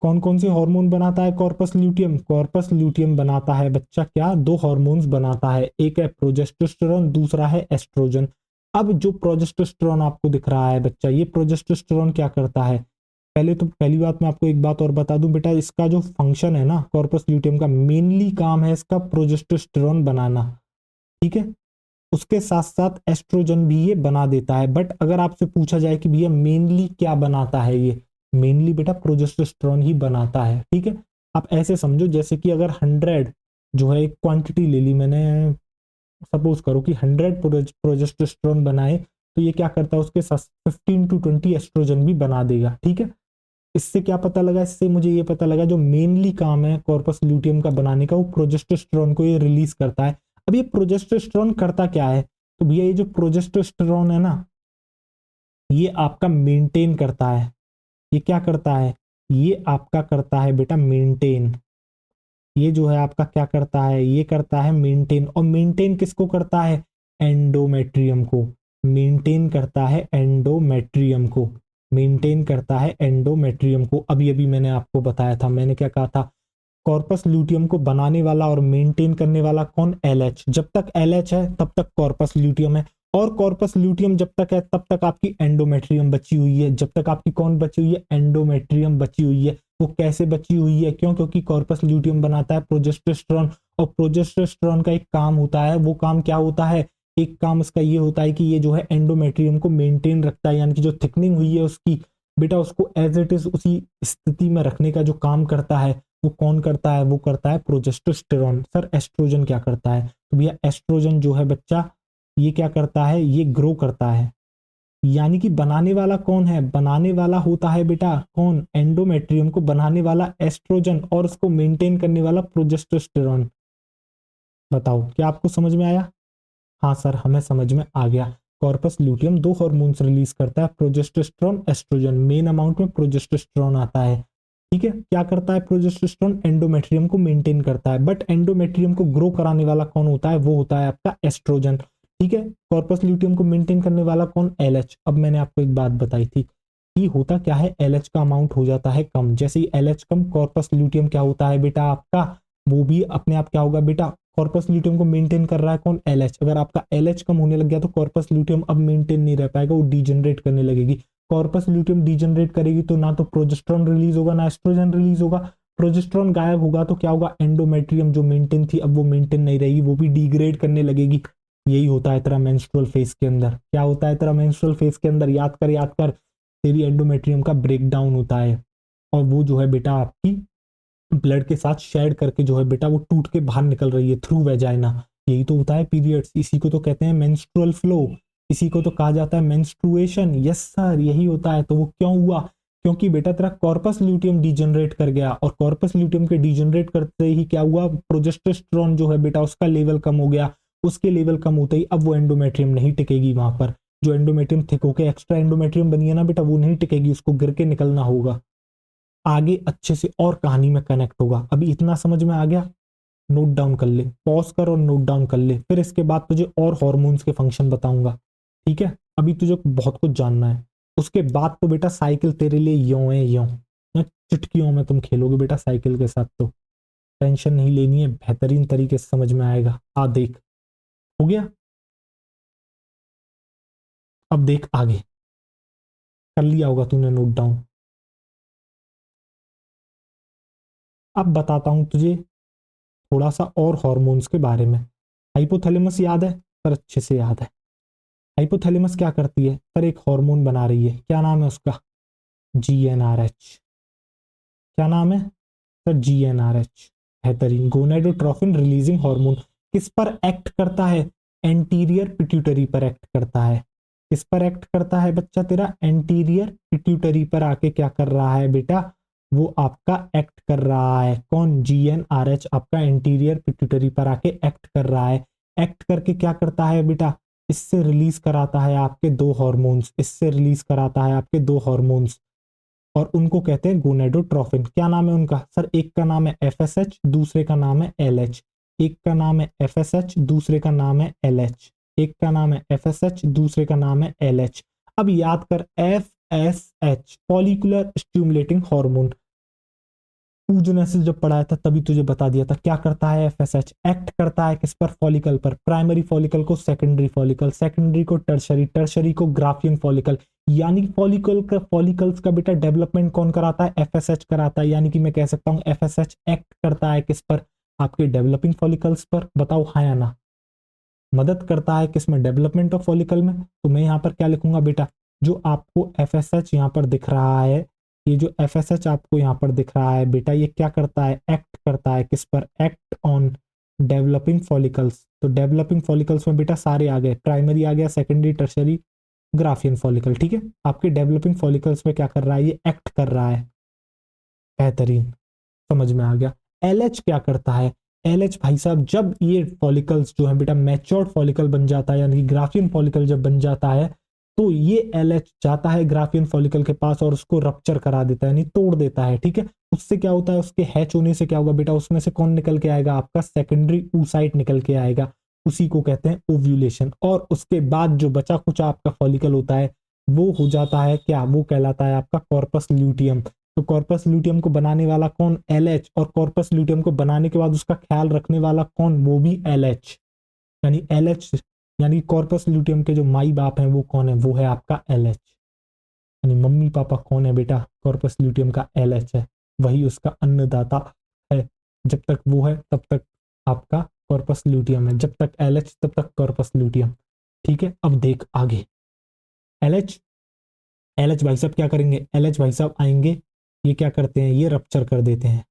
कौन कौन से हार्मोन बनाता है कॉर्पस ल्यूटियम? कॉर्पस ल्यूटियम बनाता है बच्चा क्या, दो हार्मोन्स बनाता है, एक है प्रोजेस्टेरोन, दूसरा है एस्ट्रोजन। अब जो प्रोजेस्टेरोन आपको दिख रहा है बच्चा, ये प्रोजेस्टेरोन क्या करता है, पहले तो पहली बात मैं आपको एक बात और बता दूं बेटा, इसका जो फंक्शन है ना कॉर्पस ल्यूटियम का, मेनली काम है इसका प्रोजेस्टेरोन बनाना, ठीक है। उसके साथ साथ एस्ट्रोजन भी ये बना देता है। बट अगर आपसे पूछा जाए कि भैया मेनली क्या बनाता है, ये मेनली बेटा प्रोजेस्टेरोन ही बनाता है, ठीक है। आप ऐसे समझो जैसे कि अगर 100 जो है एक क्वांटिटी ले ली मैंने, सपोज करो कि 100 प्रोजेस्टेरोन बनाए, तो ये क्या करता है, उसके साथ 15 to 20 एस्ट्रोजन भी बना देगा, ठीक है। इससे क्या पता लगा, इससे मुझे ये पता लगा जो मेनली काम है कॉर्पस ल्यूटियम का बनाने का, वो प्रोजेस्टेरोन को ये रिलीज करता है। अब ये प्रोजेस्टेरोन करता क्या है, तो भैया ये जो प्रोजेस्टेरोन है ना, ये आपका मेंटेन करता है। ये क्या करता है, ये आपका करता है बेटा मेंटेन। ये जो है आपका क्या करता है, ये करता है मेंटेन। और मेंटेन किसको करता है, एंडोमेट्रियम को। मेंटेन करता है एंडोमेट्रियम को, मेंटेन करता है एंडोमेट्रियम को। अभी अभी मैंने आपको बताया था, मैंने क्या कहा था, कॉर्पस ल्यूटियम को बनाने वाला और मेंटेन करने वाला कौन, एलएच। जब तक एलएच है तब तक कॉर्पस ल्यूटियम है, और कॉर्पस ल्यूटियम जब तक है तब तक आपकी एंडोमेट्रियम बची हुई है। जब तक आपकी कौन बची हुई है, एंडोमेट्रियम बची हुई है। वो कैसे बची हुई है, क्यों, क्योंकि कॉर्पस ल्यूटियम बनाता है प्रोजेस्टेरोन, और प्रोजेस्टेरोन का एक काम होता है, वो काम क्या होता है, एक काम उसका ये होता है कि ये जो है एंडोमेट्रियम को मेंटेन रखता है, यानी कि जो थिकनिंग हुई है उसकी बेटा, उसको एज इट इज उसी स्थिति में रखने का जो काम करता है वो कौन करता है, वो करता है प्रोजेस्टेरोन। सर एस्ट्रोजन क्या करता है, तो भैया एस्ट्रोजन जो है बच्चा, ये क्या करता है, ये ग्रो करता है। यानी कि बनाने वाला कौन है, बनाने वाला होता है बेटा कौन, एंडोमेट्रियम को बनाने वाला एस्ट्रोजन, और उसको मेंटेन करने वाला प्रोजेस्टेरोन। बताओ क्या आपको समझ में आया। हाँ सर हमें समझ में आ गया। कॉर्पस ल्यूटियम दो हार्मोन्स रिलीज करता है, प्रोजेस्टेरोन एस्ट्रोजन, मेन अमाउंट में प्रोजेस्टेरोन आता है। ठीक है, क्या करता है प्रोजेस्टेरोन, एंडोमेट्रियम को मेंटेन करता है, बट एंडोमेट्रियम को ग्रो कराने वाला कौन होता है, वो होता है आपका एस्ट्रोजन। ठीक है, कॉर्पस ल्यूटियम को मेंटेन करने वाला कौन, एलएच। अब मैंने आपको एक बात बताई थी कि होता क्या है, एलएच का अमाउंट हो जाता है कम, जैसे ही एलएच कम, कॉर्पस ल्यूटियम क्या होता है बेटा आपका, वो भी अपने आप क्या होगा बेटा, कॉर्पस ल्यूटियम को मेंटेन कर रहा है कौन, एलएच। अगर आपका एलएच कम होने लग गया तो कॉर्पस ल्यूटियम अब मेंटेन नहीं रह पाएगा, वो डीजनरेट करने लगेगी। कॉर्पस ल्यूटियम डीजनरेट करेगी तो ना तो प्रोजेस्टेरोन रिलीज होगा ना एस्ट्रोजन रिलीज होगा। प्रोजेस्टेरोन गायब होगा तो क्या होगा, एंडोमेट्रियम जो मेंटेन थी अब वो मेंटेन नहीं रहेगी, वो भी डिग्रेड करने लगेगी। यही होता है तेरा मेंस्ट्रुअल फेज के अंदर। क्या होता है तेरा मेंस्ट्रुअल फेज के अंदर, याद कर याद कर, तेरी एंडोमेट्रियम का ब्रेकडाउन होता है, और वो जो है बेटा आपकी ब्लड के साथ शेड करके जो है बेटा वो टूट के बाहर निकल रही है थ्रू वेजाइना। यही तो होता है पीरियड्स, इसी को तो कहते हैं मेंस्ट्रुअल फ्लो, इसी को तो कहा जाता है मेंस्ट्रुएशन। यस सर यही होता है। तो वो क्यों हुआ, क्योंकि बेटा तेरा कॉर्पस ल्यूटियम डीजनरेट कर गया, और कॉर्पस ल्यूटियम के डीजनरेट करते ही क्या हुआ, प्रोजेस्टेरोन जो है बेटा उसका लेवल कम हो गया। उसके लेवल कम होते ही अब वो एंडोमेट्रियम नहीं टिकेगी वहां पर, जो एंडोमेट्रियम थिक होकर एक्स्ट्रा एंडोमेट्रियम बनी है ना बेटा, वो नहीं टिकेगी, उसको गिर के निकलना होगा। आगे अच्छे से और कहानी में कनेक्ट होगा। अभी इतना समझ में आ गया, नोट डाउन कर ले, पॉज कर और नोट डाउन कर ले, फिर इसके बाद तुझे और हॉर्मोन्स के फंक्शन बताऊंगा। ठीक है, अभी तुझे बहुत कुछ जानना है। उसके बाद तो बेटा साइकिल तेरे लिए यों है यों, चुटकियों में तुम खेलोगे बेटा साइकिल के साथ, तो टेंशन नहीं लेनी है, बेहतरीन तरीके से समझ में आएगा। आ देख, हो गया। अब देख आगे, कर लिया होगा तूने नोट डाउन। अब बताता हूं तुझे थोड़ा सा और हॉर्मोन्स के बारे में। हाइपोथैलेमस याद है पर, अच्छे से याद है। हाइपोथैलेमस क्या करती है सर, एक हार्मोन बना रही है, क्या नाम है उसका, जीएनआरएच। क्या नाम है सर, जीएनआरएच। बेहतरीन, गोनेडोट्रोफिन रिलीजिंग हार्मोन। किस पर एक्ट करता है, एंटीरियर पिट्यूटरी पर एक्ट करता है। किस पर एक्ट करता है बच्चा तेरा, एंटीरियर पिट्यूटरी पर आके क्या कर रहा है बेटा, वो आपका एक्ट कर रहा है कौन, जीएनआरएच आपका एंटीरियर पिट्यूटरी पर आके एक्ट कर रहा है। एक्ट करके क्या करता है बेटा, इससे रिलीज कराता है आपके दो हार्मोन्स, इससे रिलीज कराता है आपके दो हार्मोन्स, और उनको कहते हैं गोनेडोट्रोफिन। क्या नाम है उनका सर, एक का नाम है एफएसएच, दूसरे का नाम है एलएच। एक का नाम है एफएसएच, दूसरे का नाम है एलएच। एक का नाम है एफएसएच, दूसरे का नाम है एलएच। अब याद कर, एफएसएच फॉलिकुलर स्टिमुलेटिंग हार्मोन, पूजनेसिस जब पढ़ाया था तभी तुझे बता दिया था। क्या करता है एफएसएच, एक्ट करता है किस पर, फॉलिकल पर, प्राइमरी फॉलिकल को सेकेंडरी फॉलिकल, सेकेंडरी को टर्शरी, टर्शरी को ग्राफियन फॉलिकल। यानी फॉलिकल का, फॉलिकल्स का बेटा डेवलपमेंट कौन कराता है, एफएसएच कराता है। यानी कि मैं कह सकता हूं एफएसएच एक्ट करता है किस पर, आपके डेवलपिंग फॉलिकल्स पर। बताओ हाँ या ना, मदद करता है किसमें, डेवलपमेंट ऑफ फॉलिकल में। तो मैं यहाँ पर क्या लिखूंगा बेटा, जो आपको एफएसएच यहाँ पर दिख रहा है, ये जो एफएसएच आपको यहाँ पर दिख रहा है बेटा, ये क्या करता है, एक्ट करता है किस पर, एक्ट ऑन डेवलपिंग फॉलिकल्स। तो डेवलपिंग फॉलिकल्स में बेटा सारे आ गए, प्राइमरी आ गया, सेकेंडरी, टर्शरी, ग्राफियन फॉलिकल। ठीक है, आपके डेवलपिंग फॉलिकल्स में क्या कर रहा है, ये एक्ट कर रहा है। बेहतरीन, समझ में आ गया। एलएच क्या करता है, एलएच भाई साहब, जब ये फॉलिकल्स जो है बेटा मैच्योर्ड फॉलिकल बन जाता है, यानी कि ग्राफियन फॉलिकल जब बन जाता है, तो ये एलएच जाता है ग्राफियन फॉलिकल के पास और उसको रप्चर करा देता है, यानी तोड़ देता है। ठीक है, उससे क्या होता है, उसके हैच होने से क्या होगा बेटा, उसमें से कौन निकल के आएगा, आपका सेकेंडरी oocyte निकल के आएगा। उसी को कहते हैं ओव्यूलेशन। और उसके बाद जो बचा कुचा आपका फॉलिकल होता है वो हो जाता है क्या, वो कहलाता है आपका कॉर्पस ल्यूटियम। तो कॉर्पस ल्यूटियम को बनाने वाला कौन, एलएच। और कॉर्पस ल्यूटियम को बनाने के बाद उसका ख्याल रखने वाला कौन, वो भी एलएच। यानी एलएच, यानी कॉर्पस ल्यूटियम के जो माई बाप हैं वो कौन है, वो है आपका एलएच। यानी मम्मी पापा कौन है बेटा, कॉर्पस ल्यूटियम का एलएच है, वही उसका अन्नदाता है। जब तक वो है तब तक आपका कॉर्पस ल्यूटियम है, जब तक एलएच तब तक कॉर्पस ल्यूटियम। ठीक है, अब देख आगे। एलएच, एलएच भाई साहब क्या करेंगे, एलएच भाई साहब आएंगे, ये क्या करते हैं, ये रप्चर कर देते हैं,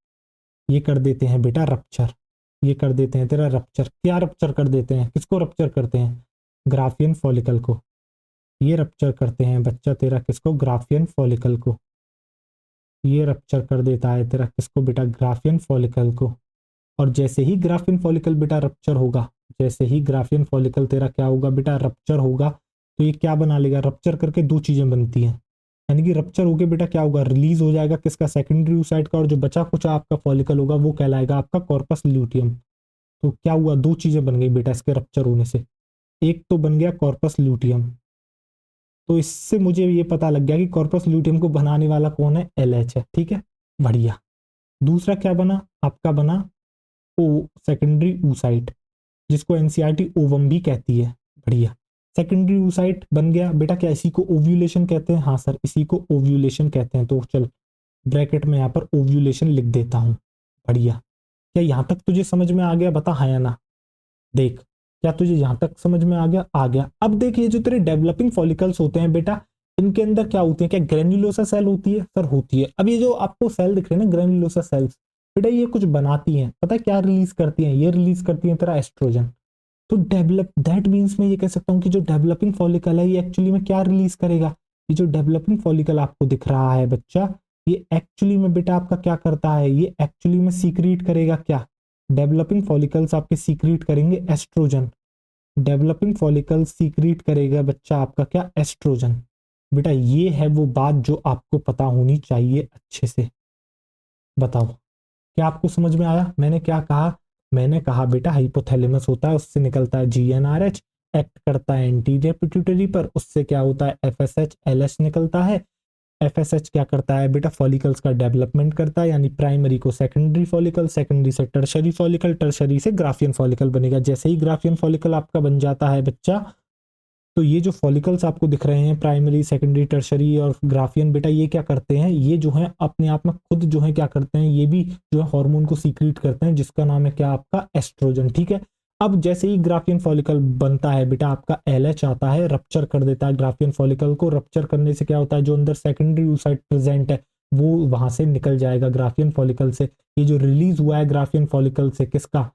ये कर देते हैं बेटा रप्चर, ये कर देते हैं तेरा रप्चर। क्या रप्चर कर देते हैं, किसको रप्चर करते हैं, ग्राफियन फॉलिकल को। ये रप्चर करते हैं बच्चा तेरा किसको, ग्राफियन फॉलिकल को। ये रप्चर कर देता है तेरा किसको बेटा, ग्राफियन फॉलिकल को। और जैसे ही ग्राफियन फॉलिकल बेटा रप्चर होगा, जैसे ही ग्राफियन फॉलिकल तेरा क्या होगा बेटा, रप्चर होगा, तो ये क्या बना लेगा, रप्चर करके दो चीजें बनती हैं। यानी कि रप्चर होके बेटा क्या होगा, रिलीज हो जाएगा किसका, सेकेंडरी oocyte का। और जो बचा कुचा आपका फॉलिकल होगा वो कहलाएगा आपका कॉर्पस ल्यूटियम। तो क्या हुआ, दो चीजें बन गई बेटा इसके रप्चर होने से। एक तो बन गया कॉर्पस ल्यूटियम, तो इससे मुझे ये पता लग गया कि कॉर्पस ल्यूटियम को बनाने वाला कौन है, एलएच है। ठीक है, बढ़िया। दूसरा क्या बना, आपका बना ओ, सेकेंडरी oocyte, जिसको एनसीईआरटी ओवम भी कहती है। बढ़िया, सेकेंडरी oocyte बन गया बेटा। क्या इसी को ओव्यूलेशन कहते हैं, हाँ सर इसी को ओव्यूलेशन कहते हैं। तो चल ब्रैकेट में यहाँ पर ओव्यूलेशन लिख देता हूँ। बढ़िया, क्या यहाँ तक तुझे समझ में आ गया, बता हाँ या ना। देख, क्या तुझे यहां तक समझ में आ गया, आ गया। अब देख, ये जो तेरे डेवलपिंग फॉलिकल्स होते हैं बेटा, इनके अंदर क्या होती है, क्या ग्रेन्युलोसा सेल होती है, सर होती है। अब ये जो आपको सेल दिख रहे हैं ना, ग्रेन्युलोसा सेल्स, बेटा ये कुछ बनाती हैं, पता है क्या रिलीज करती हैं, ये रिलीज करती हैं तेरा एस्ट्रोजन। तो डेवलप, दैट मीन्स मैं ये कह सकता हूँ कि जो डेवलपिंग फॉलिकल है ये एक्चुअली में क्या रिलीज करेगा, ये जो डेवलपिंग फॉलिकल आपको दिख रहा है बच्चा, ये एक्चुअली में बेटा आपका क्या करता है, ये एक्चुअली में सीक्रेट करेगा क्या, डेवलपिंग फॉलिकल्स आपके सीक्रेट करेंगे एस्ट्रोजन। डेवलपिंग फॉलिकल सीक्रेट करेगा बच्चा आपका क्या, एस्ट्रोजन। बेटा ये है वो बात जो आपको पता होनी चाहिए अच्छे से। बताओ, क्या आपको समझ में आया मैंने क्या कहा। मैंने कहा बेटा हाइपोथैलेमस होता है, उससे निकलता है जीएनआरएच, एक्ट करता है एंटीरियर पिट्यूटरी पर, उससे क्या होता है एफएसएच एलएच निकलता है। एफएसएच क्या करता है बेटा, फॉलिकल्स का डेवलपमेंट करता है, यानी प्राइमरी को सेकेंडरी फॉलिकल, सेकेंडरी से टर्शरी फॉलिकल, टर्शरी से ग्राफियन फॉलिकल बनेगा। जैसे ही ग्राफियन फॉलिकल आपका बन जाता है बच्चा, तो ये जो फॉलिकल्स आपको दिख रहे हैं प्राइमरी, सेकेंडरी, टर्शरी और ग्राफियन, बेटा ये क्या करते हैं, ये जो है अपने आप में खुद जो है क्या करते हैं, ये भी जो है हार्मोन को सीक्रेट करते हैं, जिसका नाम है क्या आपका एस्ट्रोजन। ठीक है, अब जैसे ही ग्राफियन फॉलिकल बनता है बेटा, आपका एलएच आता है, रप्चर कर देता है ग्राफियन फॉलिकल को। रप्चर करने से क्या होता है, जो अंदर सेकेंडरी oocyte प्रेजेंट है वो वहां से निकल जाएगा ग्राफियन फॉलिकल से। ये जो रिलीज हुआ है ग्राफियन फॉलिकल से किसका,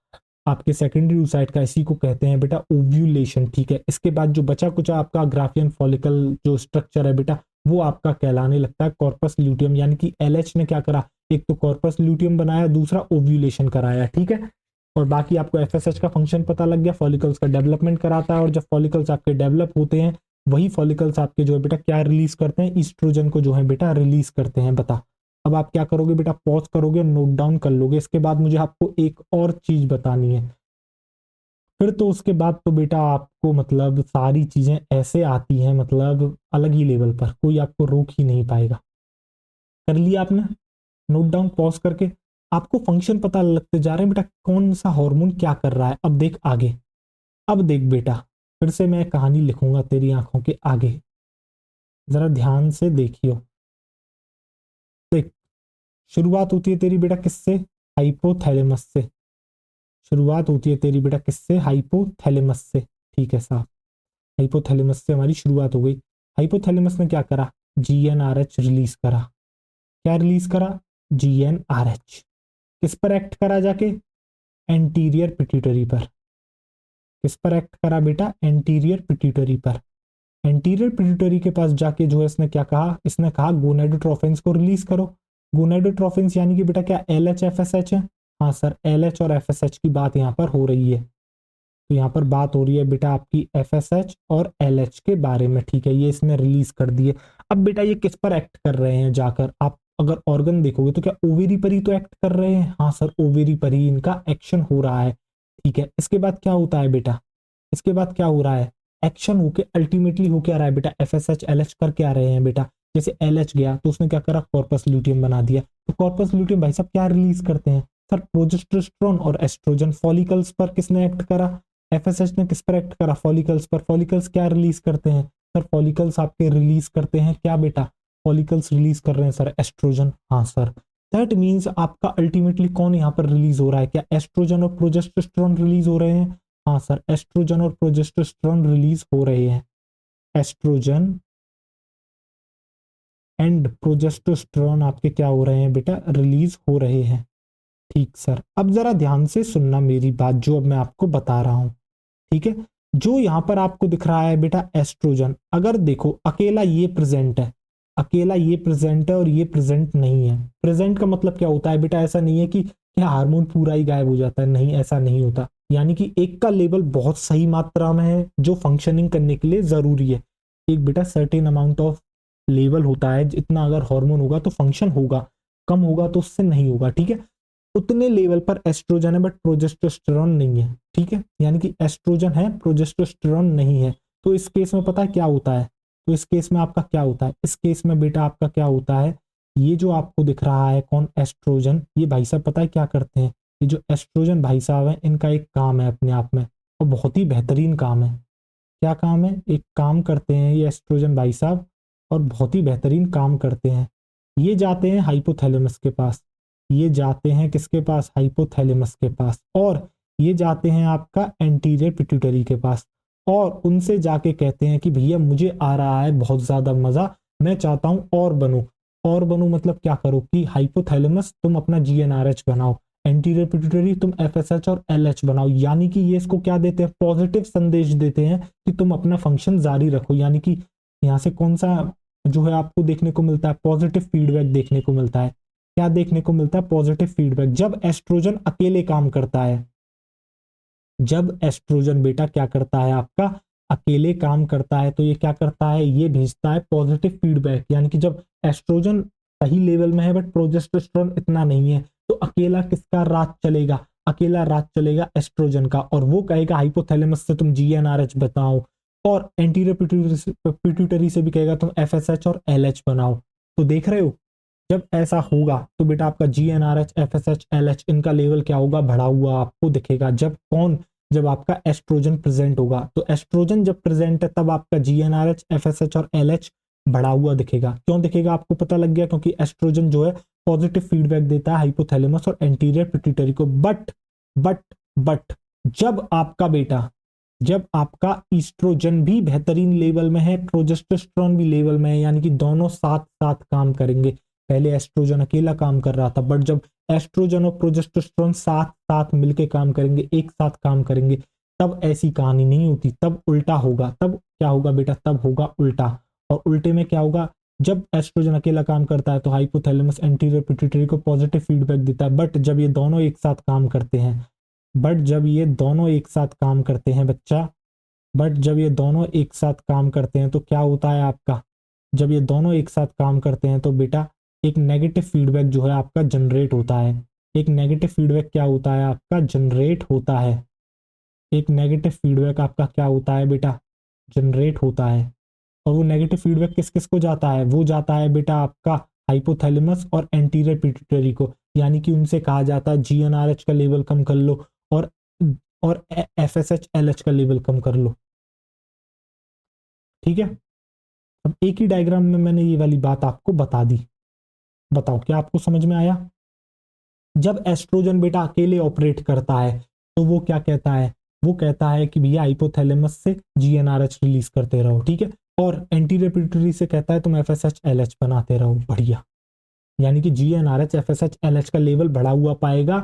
आपके सेकेंडरी oocyte का, इसी को कहते हैं बेटा ओव्यूलेशन। ठीक है, इसके बाद जो बचा कुचा आपका ग्राफियन फॉलिकल जो स्ट्रक्चर है बेटा, वो आपका कहलाने लगता है कॉर्पस ल्यूटियम। यानी कि एलएच ने क्या करा, एक तो कॉर्पस ल्यूटियम बनाया, दूसरा ओव्यूलेशन कराया। ठीक है, और बाकी आपको एफएसएच का फंक्शन पता लग गया, फॉलिकल्स का डेवलपमेंट कराता है। और जब फॉलिकल्स आपके डेवलप होते हैं, वही फॉलिकल्स आपके जो है बेटा क्या रिलीज करते हैं, ईस्ट्रोजन को जो है बेटा रिलीज करते हैं। बता, अब आप क्या करोगे बेटा, पॉज करोगे, नोट डाउन कर लोगे। इसके बाद मुझे आपको एक और चीज बतानी है, फिर तो उसके बाद तो बेटा आपको मतलब सारी चीजें ऐसे आती हैं, मतलब अलग ही लेवल पर, कोई आपको रोक ही नहीं पाएगा। कर लिया आपने नोट डाउन पॉज करके, आपको फंक्शन पता लगते जा रहे हैं बेटा, कौन सा हार्मोन क्या कर रहा है। अब देख आगे, अब देख बेटा, फिर से मैं कहानी लिखूंगा तेरी आंखों के आगे, जरा ध्यान से देखियो। देख, शुरुआत होती है तेरी बेटा किससे, हाइपोथैलेमस से। शुरुआत होती है तेरी बेटा किससे, हाइपोथैलेमस से। ठीक है साहब, हाइपोथैलेमस से हमारी शुरुआत हो गई। हाइपोथैलेमस ने क्या करा, जीएनआरएच रिलीज करा। क्या रिलीज करा, जीएनआरएच। किस पर एक्ट करा जाके, एंटीरियर पिट्यूटरी पर। किस पर एक्ट करा बेटा, एंटीरियर पिट्यूटरी पर। एंटीरियर पिट्यूटरी के पास जाके जो है इसने क्या कहा, इसने कहा गोनेडोट्रोफिन्स को रिलीज करो। गोनेडोट्रोफिन्स यानी कि बेटा क्या एलएच एफएसएच है, हाँ सर एलएच और एफएसएच की बात यहाँ पर हो रही है। तो यहाँ पर बात हो रही है बेटा आपकी एफएसएच और एलएच के बारे में। ठीक है, ये इसने रिलीज कर दिए। अब बेटा ये किस पर एक्ट कर रहे हैं जाकर, आप अगर ऑर्गन देखोगे तो क्या ओवेरी पर ही तो एक्ट कर रहे हैं, हाँ सर ओवेरी पर ही इनका एक्शन हो रहा है। ठीक है, इसके बाद क्या होता है बेटा, इसके बाद क्या हो रहा है, एक्शन होके अल्टीमेटली हो क्या रहा है बेटा, एफएसएच एलएच कर क्या रहे हैं बेटा, जैसे एलएच गया तो उसने क्या करा, कॉर्पस ल्यूटियम बना दिया, तो कॉर्पस ल्यूटियम भाई साहब क्या रिलीज करते हैं सर, प्रोजेस्टेरोन और एस्ट्रोजन। फॉलिकल्स पर किसने एक्ट करा, एफएसएच ने किस पर एक्ट करा, फॉलिकल्स पर। फॉलिकल्स क्या रिलीज करते हैं सर, फॉलिकल्स आपके रिलीज करते हैं क्या बेटा, फॉलिकल्स रिलीज कर रहे हैं सर एस्ट्रोजन, हाँ सर। दैट मीन्स आपका अल्टीमेटली कौन यहाँ पर रिलीज हो रहा है, क्या एस्ट्रोजन और प्रोजेस्टेरोन रिलीज हो रहे हैं, हाँ सर, एस्ट्रोजन और प्रोजेस्टेरोन रिलीज हो रहे हैं, एस्ट्रोजन एंड प्रोजेस्टेरोन आपके क्या हो रहे हैं बेटा, रिलीज हो रहे हैं। ठीक सर, अब जरा ध्यान से सुनना मेरी बात जो अब मैं आपको बता रहा हूं, ठीक है। जो यहां पर आपको दिख रहा है बेटा एस्ट्रोजन, अगर देखो अकेला ये प्रेजेंट है, अकेला ये प्रेजेंट है और ये प्रेजेंट नहीं है। प्रेजेंट का मतलब क्या होता है बेटा, ऐसा नहीं है कि क्या हार्मोन पूरा ही गायब हो जाता है, नहीं ऐसा नहीं होता। यानी कि एक का लेवल बहुत सही मात्रा में है जो फंक्शनिंग करने के लिए जरूरी है। एक बेटा सर्टेन अमाउंट ऑफ लेवल होता है, इतना अगर हार्मोन होगा तो फंक्शन होगा, कम होगा तो उससे नहीं होगा, ठीक है। उतने लेवल पर एस्ट्रोजन है बट प्रोजेस्टेरोन नहीं है, ठीक है। यानी कि एस्ट्रोजन है, प्रोजेस्टेरोन नहीं है। तो इस केस में पता है क्या होता है, तो इस केस में आपका क्या होता है, इस केस में बेटा आपका क्या होता है, ये जो आपको दिख रहा है कौन, एस्ट्रोजन, ये भाई साहब पता है क्या करते हैं, ये जो एस्ट्रोजन भाई साहब है इनका एक काम है अपने आप में, और बहुत ही बेहतरीन काम है। क्या काम है, एक काम करते हैं ये एस्ट्रोजन भाई साहब, और बहुत ही बेहतरीन काम करते हैं। ये जाते हैं हाइपोथैलेमस के पास, ये जाते हैं किसके पास, हाइपोथैलेमस के पास, और ये जाते हैं आपका एंटीरियर पिट्यूटरी के पास, और उनसे जाके कहते हैं कि भैया मुझे आ रहा है बहुत ज्यादा मजा, मैं चाहता हूं और बनूं। और बनूं मतलब क्या करो कि हाइपोथैलेमस तुम अपना जीएनआरएच बनाओ, एंटीरियर पिट्यूटरी तुम एफएसएच और एलएच बनाओ। यानी कि ये इसको क्या देते हैं, पॉजिटिव संदेश देते हैं कि तुम अपना फंक्शन जारी रखो। यानी कि यहाँ से कौन सा जो है आपको देखने को मिलता है, पॉजिटिव फीडबैक देखने को मिलता है। क्या देखने को मिलता है, पॉजिटिव फीडबैक। जब एस्ट्रोजन अकेले काम करता है, जब एस्ट्रोजन बेटा क्या करता है आपका, अकेले काम करता है, तो ये क्या करता है, ये भेजता है पॉजिटिव फीडबैक। यानी कि जब एस्ट्रोजन सही लेवल में है बट प्रोजेस्टेरोन इतना नहीं है, तो अकेला किसका राज चलेगा, अकेला राज चलेगा एस्ट्रोजन का, और वो कहेगा हाइपोथैलेमस से तुम जीएनआरएच बताओ, और एंटीरियर पिट्यूटरी से भी कहेगा तुम एफएसएच और एलएच बनाओ। तो देख रहे हो, जब ऐसा होगा तो बेटा आपका जीएनआरएच एफएसएच एलएच इनका लेवल क्या होगा, बढ़ा हुआ आपको दिखेगा। जब कौन, जब आपका एस्ट्रोजन प्रेजेंट होगा, तो एस्ट्रोजन जब प्रेजेंट है तब आपका जीएनआरएच एफएसएच और एलएच बढ़ा हुआ दिखेगा। क्यों दिखेगा आपको पता लग गया, क्योंकि एस्ट्रोजन जो है पॉजिटिव फीडबैक देता है हाइपोथैलेमस और एंटीरियर पिट्यूटरी को। बट बट जब आपका बेटा, जब आपका ईस्ट्रोजन भी बेहतरीन लेवल में है, प्रोजेस्टेरोन भी लेवल में है, यानी कि दोनों साथ साथ काम करेंगे। पहले एस्ट्रोजन अकेला काम कर रहा था, बट जब एस्ट्रोजन और प्रोजेस्टेरोन साथ साथ मिलकर काम करेंगे, एक साथ काम करेंगे, तब ऐसी कहानी नहीं होती, तब उल्टा होगा। तब क्या होगा बेटा, तब होगा उल्टा। और उल्टे में क्या होगा, जब एस्ट्रोजन अकेला काम करता है तो हाइपोथैलेमस एंटीरियर पिट्यूटरी को पॉजिटिव फीडबैक देता है, बट जब ये दोनों एक साथ काम करते हैं, बट जब ये दोनों एक साथ काम करते हैं बच्चा, बट जब ये दोनों एक साथ काम करते हैं तो क्या होता है आपका, जब ये दोनों एक साथ काम करते हैं तो बेटा एक नेगेटिव फीडबैक जो है आपका जनरेट होता है। एक नेगेटिव फीडबैक क्या होता है आपका, जनरेट होता है। एक नेगेटिव फीडबैक आपका क्या होता है बेटा, जनरेट होता है। और वो नेगेटिव फीडबैक किस किस को जाता है, वो जाता है बेटा आपका हाइपोथैलेमस और एंटीरियर पिट्यूटरी को। यानी कि उनसे कहा जाता है जीएनआरएच का लेवल कम कर लो, और एफएसएच एलएच का लेवल कम कर लो, ठीक है। अब एक ही डायग्राम में मैंने ये वाली बात आपको बता दी, बताओ क्या आपको समझ में आया। जब एस्ट्रोजन बेटा अकेले ऑपरेट करता है तो वो क्या कहता है, वो कहता है कि भैया हाइपोथैलेमस से जीएनआरएच रिलीज करते रहो, ठीक है। और एंटीरियर पिट्यूटरी से कहता है तुम एफएसएच एलएच बनाते रहो, बढ़िया। यानी कि जीएनआरएच एफएसएच एलएच का लेवल बढ़ा हुआ पाएगा,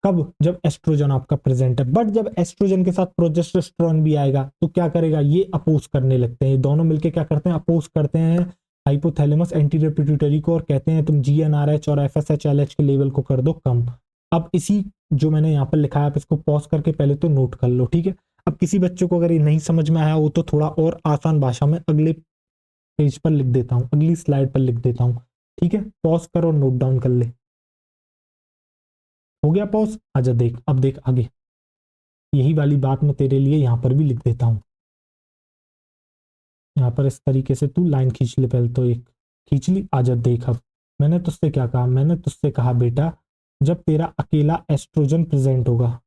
कब, जब एस्ट्रोजन आपका प्रेजेंट है। बट जब एस्ट्रोजन के साथ प्रोजेस्टेरोन भी आएगा तो क्या करेगा, ये अपोज करने लगते हैं, ये दोनों मिलके क्या करते हैं, अपोज करते हैं हाइपोथैलेमस एंटीरियर पिट्यूटरी को, और कहते हैं तुम जीएनआरएच और एफएसएच एलएच के लेवल को कर दो कम। अब इसी जो मैंने यहाँ पर लिखा है आप इसको पॉज करके पहले तो नोट कर लो, ठीक है। अब किसी बच्चों को अगर ये नहीं समझ में आया हो तो थोड़ा और आसान भाषा में अगले पेज पर लिख देता हूँ, अगली स्लाइड पर लिख देता हूँ, ठीक है। पॉज करो, नोट डाउन कर ले। हो गया पॉज, आजा देख, अब देख आगे। यही वाली बात मैं तेरे लिए यहाँ पर भी लिख देता हूँ। यहाँ पर इस तरीके से तू लाइन खींच ले, पहले तो एक खींच ली। आजा देख, अब मैंने तुझसे क्या कहा, मैंने तुझसे कहा बेटा जब तेरा अकेला एस्ट्रोजन प्रेजेंट होगा,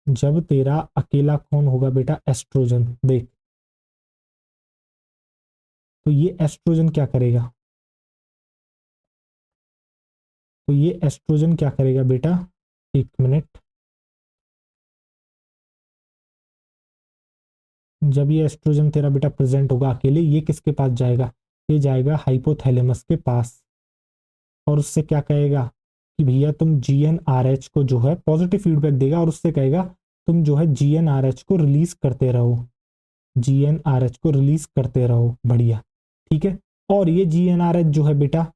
जब तेरा अकेला कौन होगा बेटा, एस्ट्रोजन। देख, तो ये एस्ट्रोजन क्या करेगा, तो ये एस्ट्रोजन क्या करेगा बेटा, एक मिनट, जब ये एस्ट्रोजन तेरा बेटा प्रेजेंट होगा अकेले, ये किसके पास जाएगा, ये जाएगा हाइपोथैलेमस के पास, और उससे क्या कहेगा कि भैया तुम जीएनआरएच को जो है पॉजिटिव फीडबैक देगा, और उससे कहेगा तुम जो है जीएनआरएच को रिलीज करते रहो, जीएनआरएच को रिलीज करते रहो, बढ़िया, ठीक है। और ये जीएनआरएच जो है बेटा,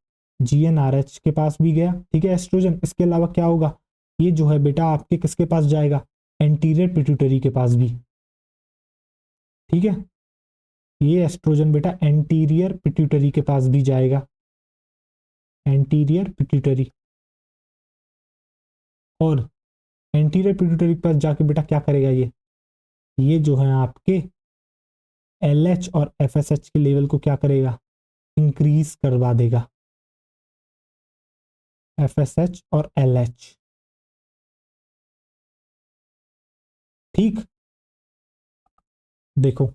जीएनआरएच के पास भी गया, ठीक है एस्ट्रोजन। इसके अलावा क्या होगा, ये जो है बेटा आपके किसके पास जाएगा, एंटीरियर पिट्यूटरी के पास भी, ठीक है। ये एस्ट्रोजन बेटा एंटीरियर पिट्यूटरी के पास भी जाएगा, एंटीरियर पिट्यूटरी, और एंटीरियर पिट्यूटरी के पास जाके बेटा क्या करेगा, ये जो है आपके एलएच और एफएसएच के लेवल को क्या करेगा, इंक्रीज करवा देगा, एफएसएच और एलएच, ठीक। देखो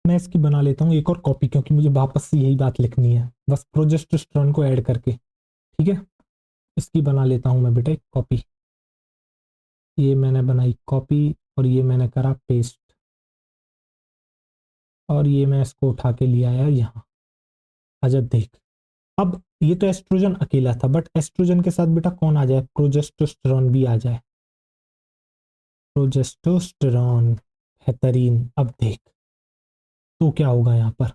मैं इसकी बना लेता हूँ एक और कॉपी, क्योंकि मुझे वापस से यही बात लिखनी है, बस प्रोजेस्टेरोन को ऐड करके, ठीक है। इसकी बना लेता हूँ मैं बेटा एक कॉपी, ये मैंने बनाई कॉपी, और ये मैंने करा पेस्ट, और ये मैं इसको उठा के लिया आया यहाँ। आजा देख, अब ये तो एस्ट्रोजन अकेला था, बट एस्ट्रोजन के साथ बेटा कौन आ जाए, प्रोजेस्टेरोन भी आ जाए, प्रोजेस्टेरोन, बेहतरीन। अब देख तो क्या होगा यहाँ पर,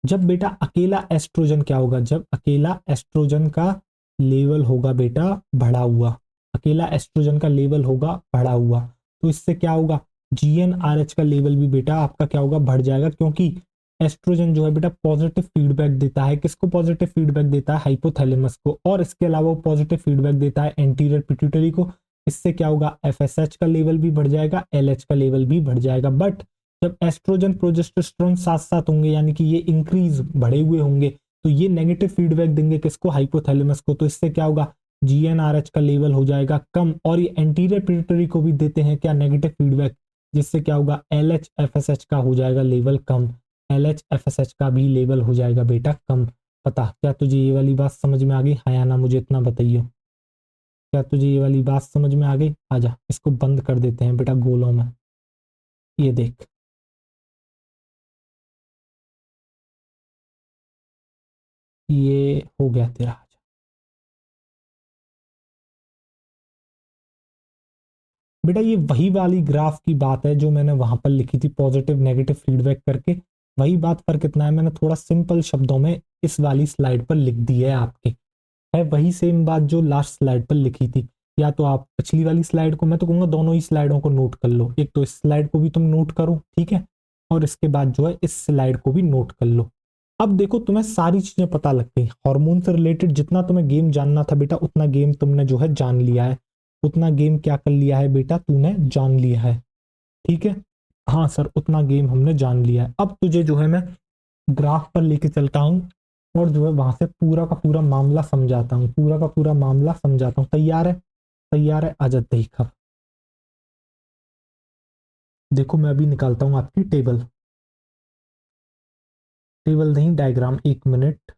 जब बेटा अकेला एस्ट्रोजन क्या होगा, जब अकेला एस्ट्रोजन का लेवल होगा बेटा बढ़ा हुआ, अकेला एस्ट्रोजन का लेवल होगा बढ़ा हुआ, तो इससे क्या होगा, जीएनआरएच का लेवल भी बेटा आपका क्या होगा, बढ़ जाएगा, क्योंकि एस्ट्रोजन जो है बेटा पॉजिटिव फीडबैक देता है, किसको पॉजिटिव फीडबैक देता है, हाइपोथैलेमस को, और इसके अलावा वो पॉजिटिव फीडबैक देता है एंटीरियर पिट्यूटरी को। इससे क्या होगा, एफएसएच का लेवल भी बढ़ जाएगा, एलएच का लेवल भी बढ़ जाएगा। बट जब एस्ट्रोजन प्रोजेस्टेरोन साथ साथ होंगे, यानी कि ये इंक्रीज बढ़े हुए होंगे, तो ये नेगेटिव फीडबैक देंगे किसको, हाइपोथैलेमस को, तो इससे क्या होगा, जीएनआरएच का लेवल हो जाएगा कम, और ये एंटीरियर पिट्यूटरी को भी देते हैं क्या, नेगेटिव फीडबैक, जिससे क्या होगा, एलएच एफएसएच का हो जाएगा लेवल कम, एलएच एफएसएच का भी लेवल हो जाएगा बेटा कम। पता क्या तुझे ये वाली बात समझ में आ गई, हाँ या ना, मुझे इतना बताइए, क्या तुझे ये वाली बात समझ में आ गई। आजा इसको बंद कर देते हैं बेटा गोलों में, ये देख, ये हो गया तेरा। बेटा ये वही वाली ग्राफ की बात है जो मैंने वहां पर लिखी थी, पॉजिटिव नेगेटिव फीडबैक करके, वही बात, फर्क इतना है मैंने थोड़ा सिंपल शब्दों में इस वाली स्लाइड पर लिख दी है आपके, है वही सेम बात जो लास्ट स्लाइड पर लिखी थी। या तो आप पिछली वाली स्लाइड को, मैं तो कहूंगा दोनों ही स्लाइडों को नोट कर लो, एक तो इस स्लाइड को भी तुम नोट करो, ठीक है, और इसके बाद जो है इस स्लाइड को भी नोट कर लो। अब देखो तुम्हें सारी चीजें पता लग गई, हार्मोन से रिलेटेड जितना तुम्हें गेम जानना था बेटा, उतना गेम तुमने जो है जान लिया है, उतना गेम क्या कर लिया है बेटा, तूने जान लिया है, ठीक है। हाँ सर, उतना गेम हमने जान लिया है। अब तुझे जो है मैं ग्राफ पर लेके चलता हूँ, और जो है वहां से पूरा का पूरा मामला समझाता हूँ, पूरा का पूरा मामला समझाता हूँ। तैयार है, तैयार है, आजा देख अब। देखो मैं अभी निकालता हूँ आपकी टेबल, टेबल नहीं डायग्राम, एक मिनट,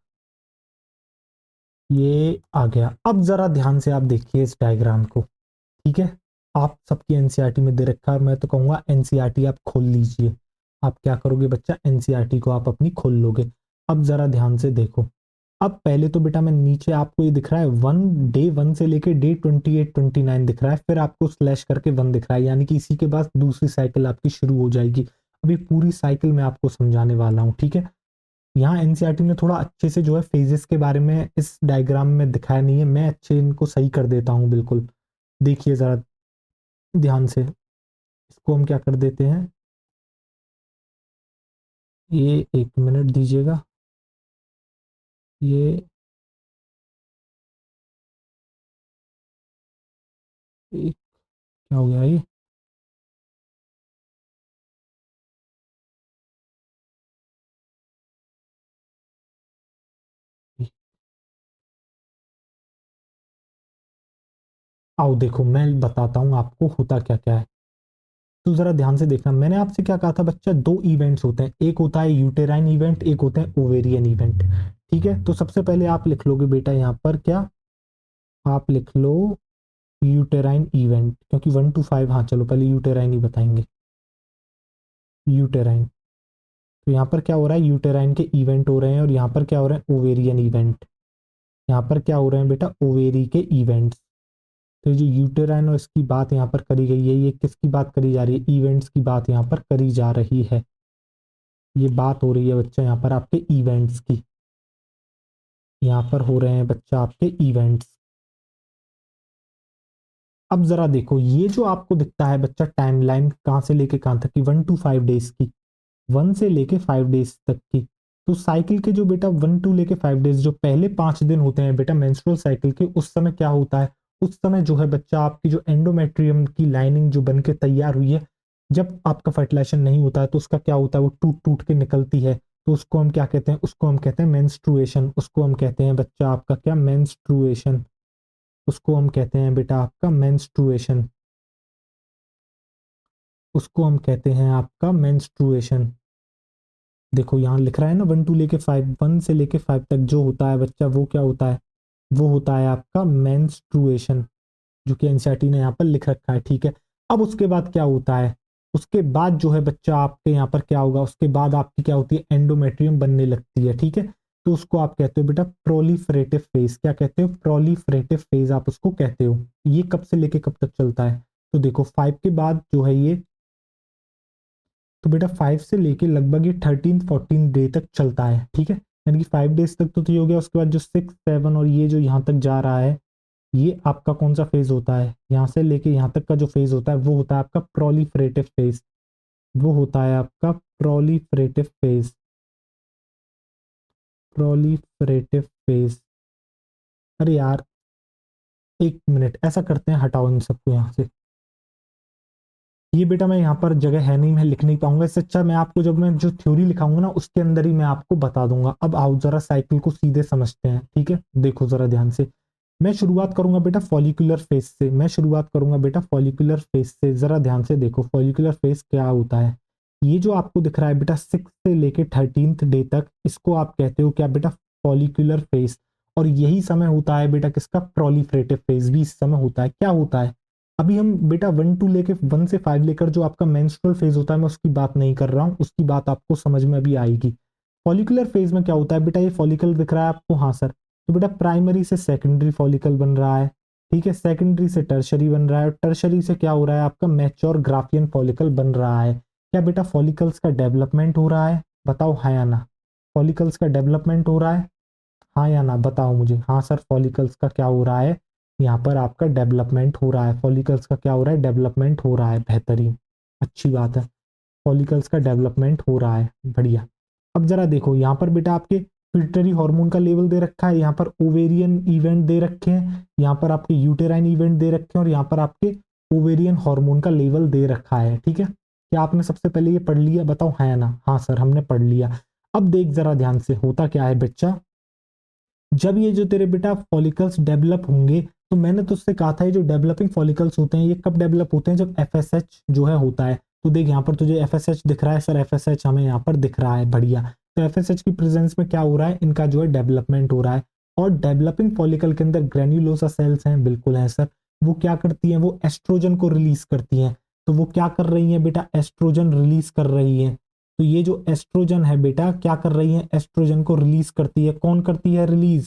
ये आ गया। अब जरा ध्यान से आप देखिए इस डायग्राम को, ठीक है। आप सबकी एनसीईआरटी में दे रखा है, मैं तो कहूंगा एनसीईआरटी आप खोल लीजिए। आप क्या करोगे बच्चा, एनसीईआरटी को आप अपनी खोल लोगे। अब जरा ध्यान से देखो, अब पहले तो बेटा मैं नीचे आपको ये दिख रहा है वन, डे वन से लेके डे 28 29 दिख रहा है, फिर आपको स्लैश करके वन दिख रहा है, यानी कि इसी के बाद दूसरी साइकिल आपकी शुरू हो जाएगी। अभी पूरी साइकिल मैं आपको समझाने वाला हूँ, ठीक है। यहाँ एनसीईआरटी ने थोड़ा अच्छे से जो है फेजेस के बारे में इस डायग्राम में दिखाया नहीं है, मैं अच्छे इनको सही कर देता हूँ बिल्कुल। देखिए जरा ध्यान से, इसको हम क्या कर देते हैं, ये एक मिनट दीजिएगा, ये क्या हो गया ये? आओ देखो मैं बताता हूँ आपको होता क्या क्या है। तो जरा ध्यान से देखना, मैंने आपसे क्या कहा था बच्चा, दो इवेंट्स होते हैं, एक होता है यूटेराइन इवेंट, एक होता है ओवेरियन इवेंट। ठीक है, तो सबसे पहले आप लिख लोगे बेटा यहाँ पर क्या, आप लिख लो यूटेराइन इवेंट, क्योंकि 1 to 5, हाँ चलो पहले यूटेराइन ही बताएंगे। यूटेराइन, तो यहाँ पर क्या हो रहा है, यूटेराइन के इवेंट हो रहे हैं, और यहाँ पर क्या हो रहा है, ओवेरियन इवेंट। यहाँ पर क्या हो रहे हैं बेटा, ओवेरी के इवेंट्स। तो जो यूटेराइन और इसकी बात यहाँ पर करी गई है, ये किसकी बात करी जा रही है, इवेंट्स की बात यहाँ पर करी जा रही है। ये बात हो रही है बच्चा यहाँ पर आपके इवेंट्स की, यहाँ पर हो रहे हैं बच्चा आपके इवेंट्स। अब जरा देखो ये जो आपको दिखता है बच्चा टाइमलाइन कहाँ से लेके कहाँ तक की, 1 to 5 डेज की, 1 से लेके 5 डेज तक की। तो साइकिल के जो बेटा 1 to 5 डेज, जो पहले 5 दिन होते हैं बेटा मेंस्ट्रुअल साइकिल के, उस समय क्या होता है, उस समय जो है बच्चा आपकी जो एंडोमेट्रियम की लाइनिंग जो बन के तैयार हुई है, जब आपका फर्टिलाइजेशन नहीं होता है तो उसका क्या होता है, वो टूट टूट के निकलती है। तो उसको हम क्या कहते हैं, उसको हम कहते हैं मेंस्ट्रुएशन, उसको हम कहते हैं बच्चा आपका क्या, मेंस्ट्रुएशन। उसको हम कहते हैं बेटा आपका मेंस्ट्रुएशन, उसको हम कहते हैं आपका मेंस्ट्रुएशन। देखो यहाँ लिख रहा है ना 1 to 5, 1 से लेके 5 तक जो होता है बच्चा, वो क्या होता है, वो होता है आपका मेंस्ट्रुएशन, जो कि एनसीईआरटी ने यहाँ पर लिख रखा है। ठीक है, अब उसके बाद क्या होता है, उसके बाद जो है बच्चा आपके यहाँ पर क्या होगा, उसके बाद आपकी क्या होती है, एंडोमेट्रियम बनने लगती है। ठीक है, तो उसको आप कहते हो बेटा प्रोलिफरेटिव फेज, क्या कहते हो, प्रोलिफरेटिव फेज आप उसको कहते हो। ये कब से लेके कब तक चलता है, तो देखो 5 के बाद जो है ये, तो बेटा 5 से लेके लगभग ये 13-14 डे तक चलता है। ठीक है, यानी कि 5 डेज तक तो ये हो गया, उसके बाद जो 6-7 और ये जो यहाँ तक जा रहा है, ये आपका कौन सा फेज होता है, यहाँ से लेके यहाँ तक का जो फेज होता है वो होता है आपका प्रोलिफरेटिव फेज, वो होता है आपका प्रोलिफरेटिव फेज, प्रोलिफरेटिव फेज। अरे यार 1 मिनट, ऐसा करते हैं, हटाओ इन सबको यहाँ से। ये बेटा मैं यहाँ पर जगह है नहीं, मैं लिख नहीं पाऊंगा, इससे अच्छा मैं आपको जब मैं जो थ्योरी लिखाऊंगा ना उसके अंदर ही मैं आपको बता दूंगा। अब आओ जरा साइकिल को सीधे समझते हैं। ठीक है, देखो जरा ध्यान से, मैं शुरुआत करूंगा बेटा फॉलिकुलर फेज से, मैं शुरुआत करूंगा बेटा फॉलिकुलर फेज से। जरा ध्यान से देखो फॉलिकुलर फेज क्या होता है, ये जो आपको दिख रहा है बेटा 6 से लेके 13th डे तक, इसको आप कहते हो क्या बेटा, फॉलिकुलर फेज। और यही समय होता है बेटा किसका, प्रोलिफरेटिव फेज भी इस समय होता है। क्या होता है, अभी हम बेटा 1 से 5 लेकर जो आपका मेंस्ट्रुअल फेज होता है मैं उसकी बात नहीं कर रहा हूँ, उसकी बात आपको समझ में अभी आएगी। फॉलिकुलर फेज में क्या होता है बेटा, ये फॉलिकल दिख रहा है आपको, हाँ सर, तो बेटा प्राइमरी से सेकेंडरी फॉलिकल बन रहा है। ठीक है, सेकेंडरी से टर्शरी बन रहा है, और टर्शरी से क्या हो रहा है आपका मैच्योर ग्राफियन फॉलिकल बन रहा है। क्या बेटा फॉलिकल्स का डेवलपमेंट हो रहा है, बताओ हाँ या ना, फॉलिकल्स का डेवलपमेंट हो रहा है, हाँ या ना बताओ मुझे, हाँ सर फॉलिकल्स का क्या हो रहा है, यहाँ पर आपका डेवलपमेंट हो रहा है, फॉलिकल्स का क्या हो रहा है, डेवलपमेंट हो रहा है, बेहतरीन, अच्छी बात है, फॉलिकल्स का डेवलपमेंट हो रहा है, बढ़िया। अब जरा देखो यहाँ पर बेटा आपके पिट्यूटरी हार्मोन का लेवल दे रखा है, यहाँ पर ओवेरियन इवेंट दे रखे हैं, यहाँ पर आपके यूटेराइन इवेंट दे रखे हैं, और यहाँ पर आपके ओवेरियन हार्मोन का लेवल दे रखा है। ठीक है, क्या आपने सबसे पहले ये पढ़ लिया, बताओ हाँ या ना, हाँ सर हमने पढ़ लिया। अब देख जरा ध्यान से होता क्या है बच्चा, जब ये जो तेरे बेटा फॉलिकल्स डेवलप होंगे, तो मैंने तुझसे कहा था ये जो डेवलपिंग फॉलिकल्स होते हैं ये कब डेवलप होते हैं, जब एफएसएच जो है होता है। तो देख यहाँ पर तुझे एफएसएच दिख रहा है, सर एफएसएच हमें यहाँ पर दिख रहा है, बढ़िया। तो एफएसएच की प्रेजेंस में क्या हो रहा है, इनका जो है डेवलपमेंट हो रहा है। और डेवलपिंग फॉलिकल के अंदर ग्रेन्युलोसा सेल्स हैं, बिल्कुल है सर। वो क्या करती हैं, वो एस्ट्रोजन को रिलीज करती हैं। तो वो क्या कर रही हैं बेटा, एस्ट्रोजन रिलीज कर रही है। तो ये जो एस्ट्रोजन है बेटा क्या कर रही है, एस्ट्रोजन को रिलीज करती है, कौन करती है रिलीज,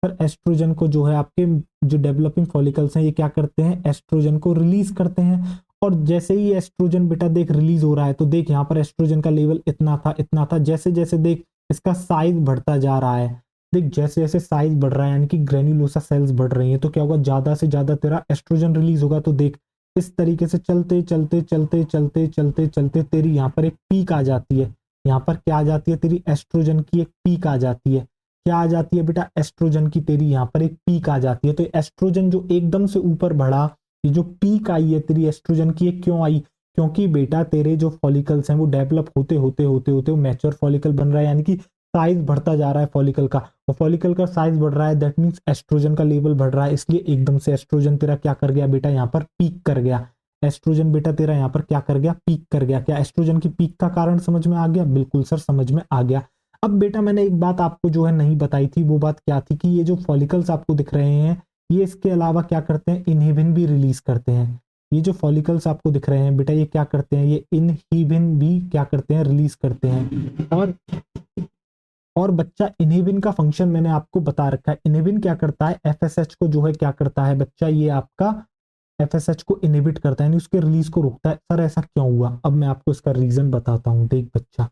सर एस्ट्रोजन को जो है आपके जो डेवलपिंग फॉलिकल्स हैं ये क्या करते हैं, एस्ट्रोजन को रिलीज करते हैं। और जैसे ही एस्ट्रोजन बेटा देख रिलीज हो रहा है, तो देख यहाँ पर एस्ट्रोजन का लेवल इतना था इतना था, जैसे जैसे देख इसका साइज बढ़ता जा रहा है, देख जैसे जैसे साइज बढ़ रहा है यानी कि ग्रेन्युलोसा सेल्स बढ़ रही हैं, तो क्या होगा, ज्यादा से ज्यादा तेरा एस्ट्रोजन रिलीज होगा। तो देख इस तरीके से चलते चलते चलते चलते चलते चलते तेरी यहाँ पर एक पीक आ जाती है, यहाँ पर क्या आ जाती है, तेरी एस्ट्रोजन की एक पीक आ जाती है। क्या आ जाती है बेटा, एस्ट्रोजन की तेरी यहाँ पर एक पीक आ जाती है। तो एस्ट्रोजन जो एकदम से ऊपर बढ़ा, ये जो पीक आई है तेरी एस्ट्रोजन की, ये क्यों आई? क्योंकि बेटा तेरे जो फॉलिकल्स हैं वो डेवलप होते होते होते होते वो मैच्योर फॉलिकल बन रहा है, यानी कि साइज बढ़ता जा रहा है फॉलिकल का, और फॉलिकल का साइज बढ़ रहा है, दैट मीन्स एस्ट्रोजन का लेवल बढ़ रहा है, इसलिए एकदम से एस्ट्रोजन तेरा क्या कर गया बेटा, यहाँ पर पीक कर गया। एस्ट्रोजन बेटा तेरा यहाँ पर क्या कर गया, पीक कर गया। क्या एस्ट्रोजन की पीक का कारण समझ में आ गया? बिल्कुल सर समझ में आ गया। अब बेटा मैंने एक बात आपको जो है नहीं बताई थी, वो बात क्या थी कि ये जो फॉलिकल्स आपको दिख रहे हैं ये इसके अलावा क्या करते हैं, इनहिबिन भी रिलीज करते हैं। ये जो फॉलिकल्स आपको दिख रहे हैं बेटा ये क्या करते हैं, ये इनहिबिन भी क्या करते हैं, रिलीज करते हैं। और बच्चा इनहिबिन का फंक्शन मैंने आपको बता रखा है। इनहिबिन क्या करता है, एफएसएच को जो है क्या करता है बच्चा, ये आपका एफएसएच को इनहिबिट करता है, यानी उसके रिलीज को रोकता है। सर ऐसा क्यों हुआ? अब मैं आपको इसका रीजन बताता हूं। देख बच्चा,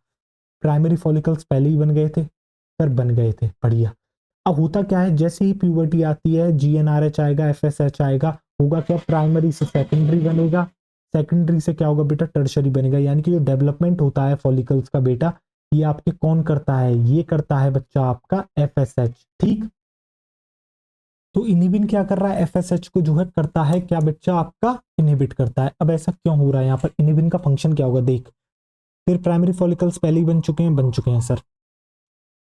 प्राइमरी फॉलिकल्स पहले ही बन गए थे सर, बन गए थे, बढ़िया। अब होता क्या है, जैसे ही प्यूबर्टी आती है जीएनआरएच आएगा, एफएसएच आएगा, होगा क्या, प्राइमरी से सेकेंडरी बनेगा, सेकेंडरी से क्या होगा बेटा, टर्शरी बनेगा। यानी कि जो डेवलपमेंट होता है फॉलिकल्स का बेटा, ये आपके कौन करता है, ये करता है बच्चा आपका एफएसएच। ठीक, तो इनहिबिन क्या कर रहा है, एफएसएच को जो है करता है क्या बच्चा, आपका इनहिबिट करता है। अब ऐसा क्यों हो रहा है यहाँ पर, इनहिबिन का फंक्शन क्या होगा देख। फिर प्राइमरी फॉलिकल्स पहले ही बन चुके हैं सर।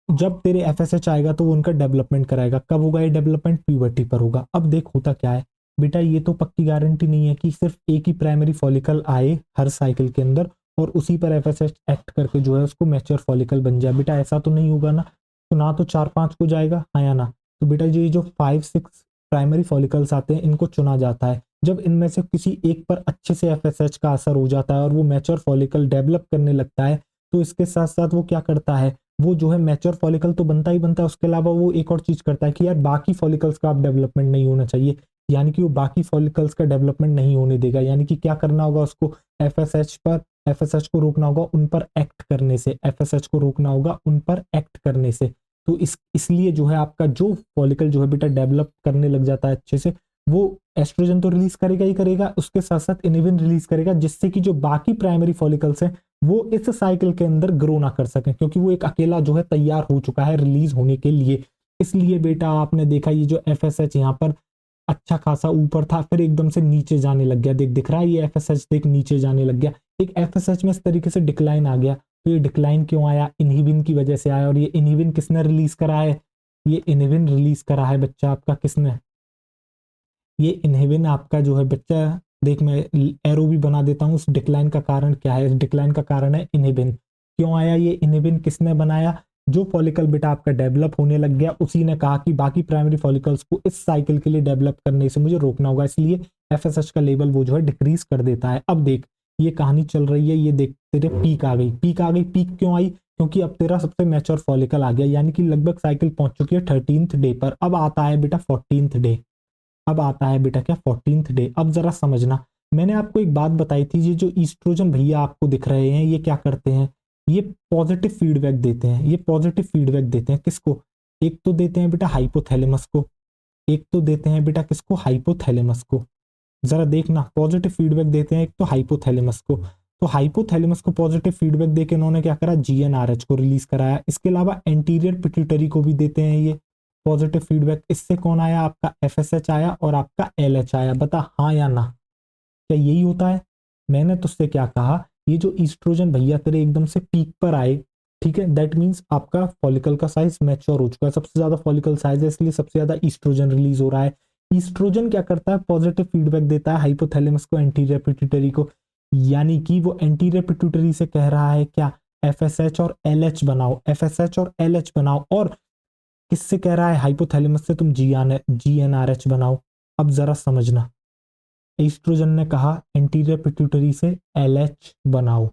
जब तेरे एफएसएच आएगा तो वो उनका डेवलपमेंट कराएगा। कब होगा ये डेवलपमेंट, प्यूबर्टी पर होगा। अब देख होता क्या है बेटा, ये तो पक्की गारंटी नहीं है कि सिर्फ एक ही प्राइमरी फॉलिकल आए हर साइकिल के अंदर और उसी पर एफएसएच एक्ट करके जो है उसको मैच्योर फॉलिकल बन जाए। बेटा ऐसा तो नहीं होगा ना, तो ना तो 4-5 को जाएगा, हाँ या ना। तो बेटा ये जो 5-6 प्राइमरी फॉलिकल्स आते हैं इनको चुना जाता है। जब इनमें से किसी एक पर अच्छे से एफएसएच का असर हो जाता है और वो मैच्योर फॉलिकल डेवलप करने लगता है, तो इसके साथ साथ वो क्या करता है, वो जो है मैच्योर फॉलिकल तो बनता ही बनता है, उसके अलावा वो एक और चीज करता है कि यार बाकी फॉलिकल्स का अब डेवलपमेंट नहीं होना चाहिए, यानी कि वो बाकी फॉलिकल्स का डेवलपमेंट नहीं होने देगा। यानी कि क्या करना होगा उसको, एफएसएच को रोकना होगा उन पर एक्ट करने से, एफएसएच को रोकना होगा उन पर एक्ट करने से। तो इसलिए जो है आपका जो फॉलिकल जो है बेटा डेवलप करने लग जाता है अच्छे से, वो एस्ट्रोजन तो रिलीज करेगा ही करेगा, उसके साथ साथ इनहिबिन रिलीज करेगा, जिससे कि जो बाकी प्राइमरी फॉलिकल्स हैं वो इस साइकिल के अंदर ग्रो ना कर सकें, क्योंकि वो एक अकेला जो है तैयार हो चुका है रिलीज होने के लिए। इसलिए बेटा आपने देखा ये जो एफएसएच यहाँ पर अच्छा खासा ऊपर था, फिर एकदम से नीचे जाने लग गया। देख दिख रहा है ये एफएसएच, देख नीचे जाने लग गया। एक एफएसएच में इस तरीके से डिक्लाइन आ गया, तो ये डिक्लाइन क्यों आया, इनहिबिन की वजह से आया। और ये इनहिबिन किसने रिलीज करा है, ये इनहिबिन रिलीज करा है बच्चा आपका किसने, ये इनहिबिन आपका जो है बच्चा, देख मैं एरो भी बना देता हूँ। इस डिक्लाइन का कारण क्या है, इस डिक्लाइन का कारण है इनहिबिन। क्यों आया ये इनहिबिन, किसने बनाया, जो फॉलिकल बेटा आपका डेवलप होने लग गया उसी ने कहा कि बाकी प्राइमरी फॉलिकल्स को इस साइकिल के लिए डेवलप करने से मुझे रोकना होगा, इसलिए एफएसएच का लेवल वो जो है डिक्रीज कर देता है। अब देख ये कहानी चल रही है, ये देख तेरे पीक आ गई, पीक आ गई, पीक क्यों आई, क्योंकि अब तेरा सबसे मैच्योर फॉलिकल आ गया, यानी कि लगभग साइकिल पहुंच चुकी है 13th डे पर। अब आता है बेटा 14th डे, अब आता है बेटा क्या 14th डे। अब जरा समझना, मैंने आपको एक बात बताई थी, ये जो ईस्ट्रोजन भैया आपको दिख रहे हैं ये क्या करते हैं, ये पॉजिटिव फीडबैक देते हैं। ये पॉजिटिव फीडबैक देते हैं किसको, एक तो देते हैं बेटा हाइपोथैलेमस को, एक तो देते हैं बेटा किसको, हाइपोथैलेमस को। जरा देखना, पॉजिटिव फीडबैक देते हैं एक तो हाइपोथैलेमस को, तो हाइपोथैलेमस को पॉजिटिव फीडबैक देके इन्होंने क्या करा, जीएनआरएच को रिलीज कराया। इसके अलावा एंटीरियर पिट्यूटरी को भी देते हैं ये पॉजिटिव फीडबैक। इससे कौन आया, आपका एफएसएच आया और आपका एलएच आया। बता हाँ या ना, क्या यही होता है। मैंने तुझसे क्या कहा, ये जो ईस्ट्रोजन भैया तेरे एकदम से पीक पर आए, ठीक है, दैट मींस आपका फॉलिकल का साइज मैच्योर हो चुका है, सबसे ज्यादा फॉलिकल साइज है, इसलिए सबसे ज्यादा ईस्ट्रोजन रिलीज हो रहा है। ईस्ट्रोजन क्या करता है, पॉजिटिव फीडबैक देता है हाइपोथैलेमस को, एंटीरियर पिट्यूटरी को, यानी कि वो एंटीरियर पिट्यूटरी से कह रहा है क्या, एफएसएच और एलएच बनाओ, एफएसएच और एलएच बनाओ। और किससे कह रहा है, हाइपोथैलेमस से तुम जीएनआरएच बनाओ। अब जरा समझना, ईस्ट्रोजन ने कहा एंटीरियर पिट्यूटरी से एलएच बनाओ,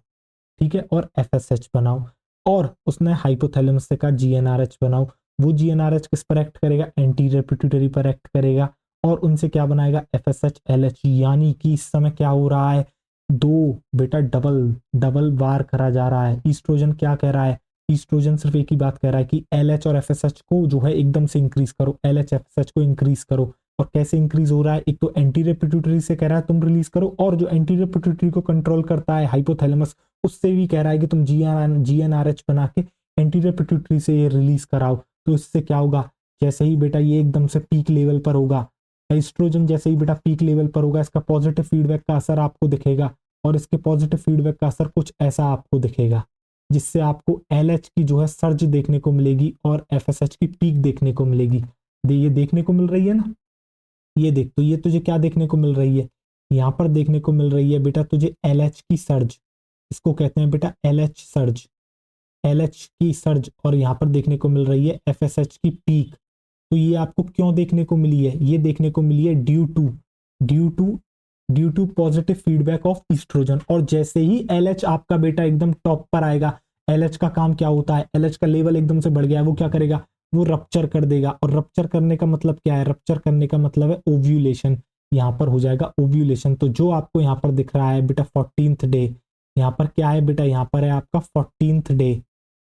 ठीक है, और एफएसएच बनाओ, और उसने हाइपोथैलेमस से कहा जीएनआरएच बनाओ। वो जीएनआरएच किस पर एक्ट करेगा, एंटीरियर पिट्यूटरी पर एक्ट करेगा, और उनसे क्या बनाएगा, एफएसएच एलएच। यानी कि इस समय क्या हो रहा है, दो बेटा डबल डबल वार करा जा रहा है। ईस्ट्रोजन क्या कह रहा है, ईस्ट्रोजन सिर्फ एक ही बात कह रहा है कि एलएच और एफएसएच को जो है एकदम से इंक्रीज करो, एलएच एफएसएच को इंक्रीज करो। और कैसे इंक्रीज हो रहा है, एक तो एंटीरियर पिट्यूटरी से कह रहा है तुम रिलीज करो, और जो एंटीरियर पिट्यूटरी को कंट्रोल करता है हाइपोथैलेमस, उससे भी कह रहा है कि तुम जीएनआरएच बना के एंटीरियर पिट्यूटरी से ये रिलीज कराओ। तो इससे क्या होगा, जैसे ही बेटा ये एकदम से पीक लेवल पर होगा, एस्ट्रोजन जैसे ही बेटा पीक लेवल पर होगा, इसका पॉजिटिव फीडबैक का असर आपको दिखेगा, और इसके पॉजिटिव फीडबैक का असर कुछ ऐसा आपको दिखेगा, जिससे आपको एलएच की जो है सर्ज देखने को मिलेगी और एफएसएच की पीक देखने को मिलेगी। ये देखने को मिल रही है ना, ये देख, तो ये तुझे क्या देखने को मिल रही है, यहाँ पर देखने को मिल रही है बेटा तुझे एलएच की सर्ज, इसको कहते हैं बेटा एलएच सर्ज, एलएच की सर्ज, और यहाँ पर देखने को मिल रही है एफएसएच की पीक। तो ये आपको क्यों देखने को मिली है, ये देखने को मिली है due to due to positive feedback of oestrogen. और जैसे ही एलएच आपका बेटा एकदम टॉप पर आएगा, एलएच का काम क्या होता है, एलएच का लेवल एकदम से बढ़ गया है, वो क्या करेगा, वो रप्चर कर देगा। और रप्चर करने का मतलब क्या है, रप्चर करने का मतलब है ओव्यूलेशन, यहाँ पर हो जाएगा ओव्यूलेशन। तो जो आपको यहाँ पर दिख रहा है बेटा 14th डे, यहाँ पर क्या है बेटा, यहाँ पर है आपका 14th डे,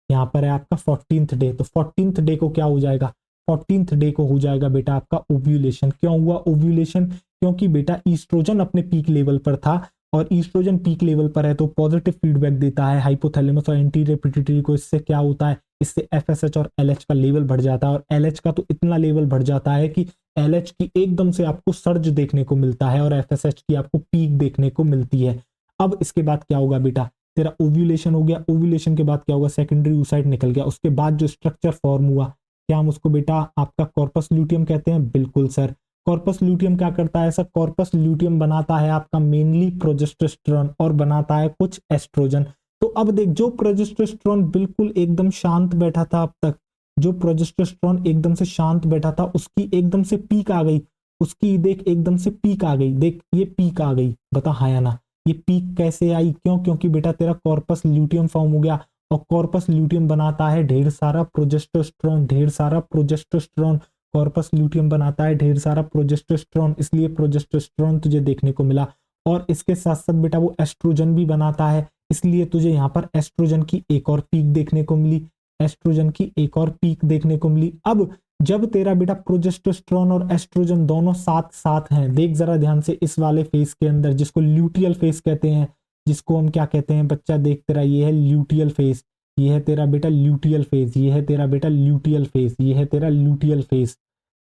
यहाँ पर है आपका 14th डे। तो 14th डे को क्या हो जाएगा, 14th डे को हो जाएगा बेटा आपका ओव्यूलेशन। क्यों हुआ ओव्यूलेशन, क्योंकि बेटा ईस्ट्रोजन अपने पीक लेवल पर था, और ईस्ट्रोजन पीक लेवल पर है तो पॉजिटिव फीडबैक देता है हाइपोथैलेमस और एंटीरियर पिट्यूटरी को। इससे क्या होता है, इससे एफएसएच और एलएच का लेवल बढ़ जाता है, और एलएच का तो इतना लेवल बढ़ जाता है कि एलएच की एकदम से आपको सर्ज देखने को मिलता है और एफएसएच की आपको पीक देखने को मिलती है। अब इसके बाद क्या होगा बेटा, तेरा ओव्यूलेशन हो गया, ओव्यूलेशन के बाद क्या होगा, सेकेंडरी oocyte निकल गया, उसके बाद जो स्ट्रक्चर फॉर्म हुआ, क्या हम उसको बेटा आपका कॉर्पस ल्यूटियम कहते हैं, बिल्कुल सर। कॉर्पस ल्यूटियम क्या करता है सर, कॉर्पस ल्यूटियम बनाता है आपका मेनली प्रोजेस्टेरोन और बनाता है कुछ एस्ट्रोजन। तो अब देख, जो प्रोजेस्टेरोन बिल्कुल एकदम शांत बैठा था अब तक, जो प्रोजेस्टेरोन एकदम से शांत बैठा था, उसकी एकदम से पीक आ गई, उसकी देख एकदम से पीक आ गई, देख ये पीक आ गई, बता हाँ या ना। ये पीक कैसे आई, क्यों, क्योंकि बेटा तेरा कॉर्पस ल्यूटियम फॉर्म हो गया, और कॉर्पस ल्यूटियम बनाता है ढेर सारा प्रोजेस्टेरोन, ढेर सारा प्रोजेस्टेरोन, कॉर्पस ल्यूटियम बनाता है ढेर सारा प्रोजेस्टेरोन, इसलिए प्रोजेस्टेरोन तुझे देखने को मिला। और इसके साथ साथ बेटा वो एस्ट्रोजन भी बनाता है, इसलिए तुझे यहाँ पर एस्ट्रोजन की एक और पीक देखने को मिली, एस्ट्रोजन की एक और पीक देखने को मिली। अब जब तेरा बेटा प्रोजेस्टेरोन और एस्ट्रोजन दोनों साथ साथ हैं, देख जरा ध्यान से इस वाले फेज के अंदर, जिसको ल्यूटियल फेज कहते हैं, जिसको हम क्या कहते हैं बच्चा, देख तेरा ये है ल्यूटियल फेज, ये है तेरा बेटा ल्यूटियल फेज, ये है तेरा बेटा ल्यूटियल फेज, ये है तेरा ल्यूटियल फेज।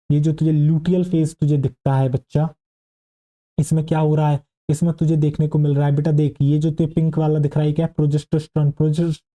ये जो तुझे ल्यूटियल फेज तुझे दिखता है बच्चा, इसमें क्या हो रहा है, इसमें तुझे देखने को मिल रहा है बेटा, देख ये जो तुझे पिंक वाला दिख रहा है क्या है, प्रोजेस्टेरोन।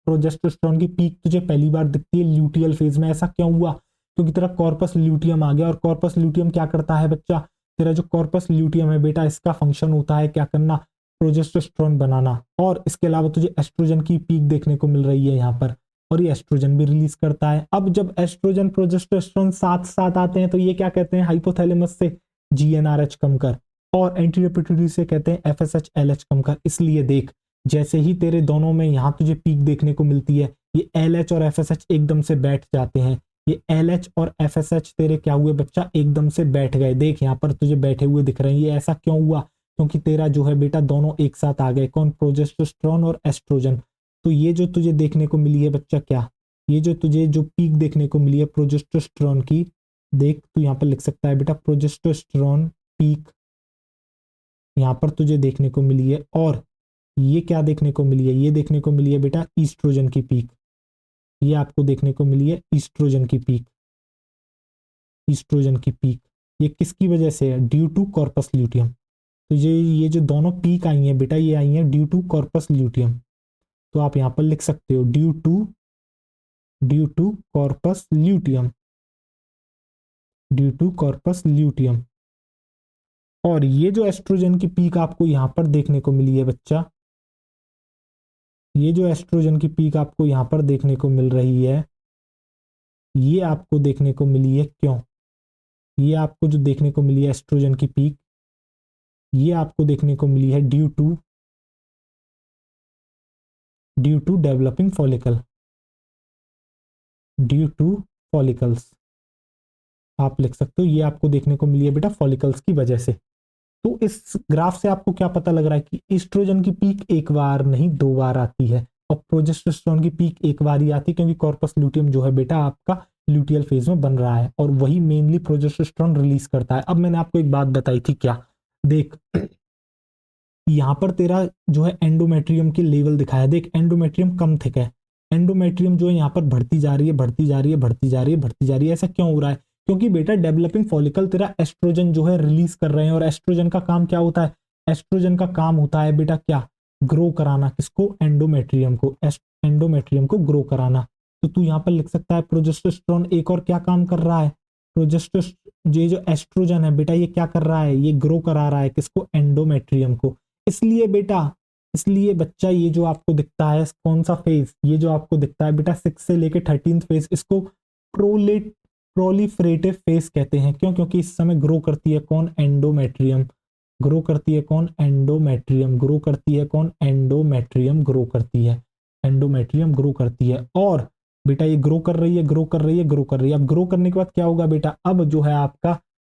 प्रोजेस्टेरोन की पीक तुझे पहली बार दिखती है ल्यूटियल फेज में। ऐसा क्यों हुआ, क्योंकि तेरा कॉर्पस ल्यूटियम आ गया, और कॉर्पस ल्यूटियम क्या करता है बच्चा, तेरा जो कॉर्पस ल्यूटियम है बेटा, इसका फंक्शन होता है क्या करना, प्रोजेस्टेरोन बनाना। और इसके अलावा तुझे एस्ट्रोजन की पीक देखने को मिल रही है यहाँ पर, और ये एस्ट्रोजन भी रिलीज करता है। अब जब एस्ट्रोजन प्रोजेस्टेरोन साथ साथ आते हैं तो ये क्या कहते हैं, हाइपोथैलेमस से जीएनआरएच कम कर, और एंटीरियर पिट्यूटरी से कहते हैं एफएसएच एलएच कम कर। इसलिए देख, जैसे ही तेरे दोनों में यहाँ तुझे पीक देखने को मिलती है, ये एलएच और एफएसएच एकदम से बैठ जाते हैं, ये एलएच और एफएसएच तेरे क्या हुए बच्चा, एकदम से बैठ गए। देख यहाँ पर तुझे बैठे हुए दिख रहे हैं, ये ऐसा क्यों हुआ, क्योंकि तेरा जो है बेटा दोनों एक साथ आ गए, कौन, प्रोजेस्टेरोन और एस्ट्रोजन। तो ये जो तुझे देखने को मिली है बच्चा क्या, ये जो तुझे जो पीक देखने को मिली है प्रोजेस्टेरोन की, देख तू यहाँ पर लिख सकता है बेटा प्रोजेस्टेरोन पीक यहाँ पर तुझे देखने को मिली है। और ये क्या देखने को मिली है, ये देखने को मिली है बेटा ईस्ट्रोजन की पीक, ये आपको देखने को मिली है ईस्ट्रोजन की पीक, ईस्ट्रोजन की पीक। ये किसकी वजह से है, ड्यू टू कॉर्पस ल्यूटियम। तो ये जो दोनों पीक आई हैं बेटा, ये आई हैं ड्यू टू कॉर्पस ल्यूटियम। तो आप यहाँ पर लिख सकते हो due to corpus luteum, due to corpus luteum. और ये जो एस्ट्रोजन की पीक आपको यहाँ पर देखने को मिली है बच्चा, ये जो एस्ट्रोजन की पीक आपको यहाँ पर देखने को मिल रही है, ये आपको देखने को मिली है क्यों, ये आपको जो देखने को मिली है एस्ट्रोजन की पीक, ये आपको देखने को मिली है due to developing follicle, due to follicles आप लिख सकते हो, ये आपको देखने को मिली है बेटा फॉलिकल्स की वजह से। तो इस ग्राफ से आपको क्या पता लग रहा है कि ईस्ट्रोजन की पीक एक बार नहीं दो बार आती है, और प्रोजेस्टेरोन की पीक एक बार ही आती है, क्योंकि कॉर्पस ल्यूटियम जो है बेटा आपका ल्यूटियल फेज में बन रहा है, और वही मेनली प्रोजेस्टेरोन रिलीज करता है। अब मैंने आपको एक बात बताई थी क्या, देख यहाँ पर तेरा जो है एंडोमेट्रियम के लेवल दिखाया, देख एंडोमेट्रियम कम थिक है, एंडोमेट्रियम जो है यहाँ पर बढ़ती जा रही है, बढ़ती जा रही है, बढ़ती जा रही है, बढ़ती जा रही है। ऐसा क्यों हो रहा है, क्योंकि बेटा डेवलपिंग फॉलिकल तेरा एस्ट्रोजन जो है रिलीज कर रहे हैं, और एस्ट्रोजन का काम क्या होता है? एस्ट्रोजन का काम होता है बेटा क्या? ग्रो कराना। किसको? एंडोमेट्रियम को। एंडोमेट्रियम को ग्रो कराना। तो तू यहाँ पर लिख सकता है प्रोजेस्टेरोन एक और क्या काम कर रहा है? प्रोजेस्टेरोन, ये जो एस्ट्रोजन है बेटा, ये क्या कर रहा है? ये ग्रो करा रहा है किसको? एंडोमेट्रियम को। इसलिए बेटा, इसलिए बच्चा, ये जो आपको दिखता है कौन सा फेज, ये जो आपको दिखता है बेटा 6 से लेके 13th फेज, इसको प्रोलेट प्रोलिफरेटिव फेज कहते हैं। क्यों? क्योंकि इस समय ग्रो करती है कौन? एंडोमेट्रियम। ग्रो करती है कौन? एंडोमेट्रियम। ग्रो करती है कौन? एंडोमेट्रियम ग्रो करती है। एंडोमेट्रियम ग्रो करती है। और बेटा ये ग्रो कर रही है, ग्रो कर रही है, ग्रो कर रही है। अब ग्रो करने के बाद क्या होगा बेटा? अब जो है आपका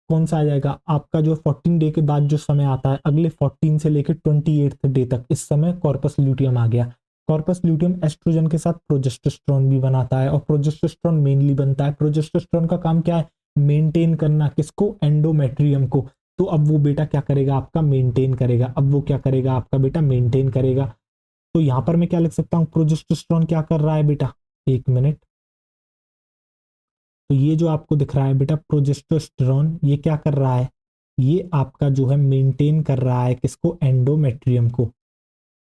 कौन सा आ जाएगा? आपका जो 14 डे के बाद जो समय आता है, अगले 14 से लेकर 28th डे तक, इस समय कॉर्पस ल्यूटियम आ गया। कॉर्पस ल्यूटियम एस्ट्रोजन के साथ प्रोजेस्टेरोन भी बनाता है, और प्रोजेस्टेरोन मेनली बनता है। प्रोजेस्टेरोन का काम क्या है? मेंटेन करना। किसको? एंडोमेट्रियम को। तो अब वो बेटा क्या करेगा? आपका मेंटेन करेगा। अब वो क्या करेगा? आपका बेटा मेंटेन करेगा। तो यहां पर मैं क्या लिख सकता हूं? प्रोजेस्टेरोन क्या कर रहा है बेटा? एक मिनट। तो ये जो आपको दिख रहा है बेटा प्रोजेस्टेरोन, ये क्या कर रहा है? ये आपका जो है मेंटेन कर रहा है किसको? एंडोमेट्रियम को।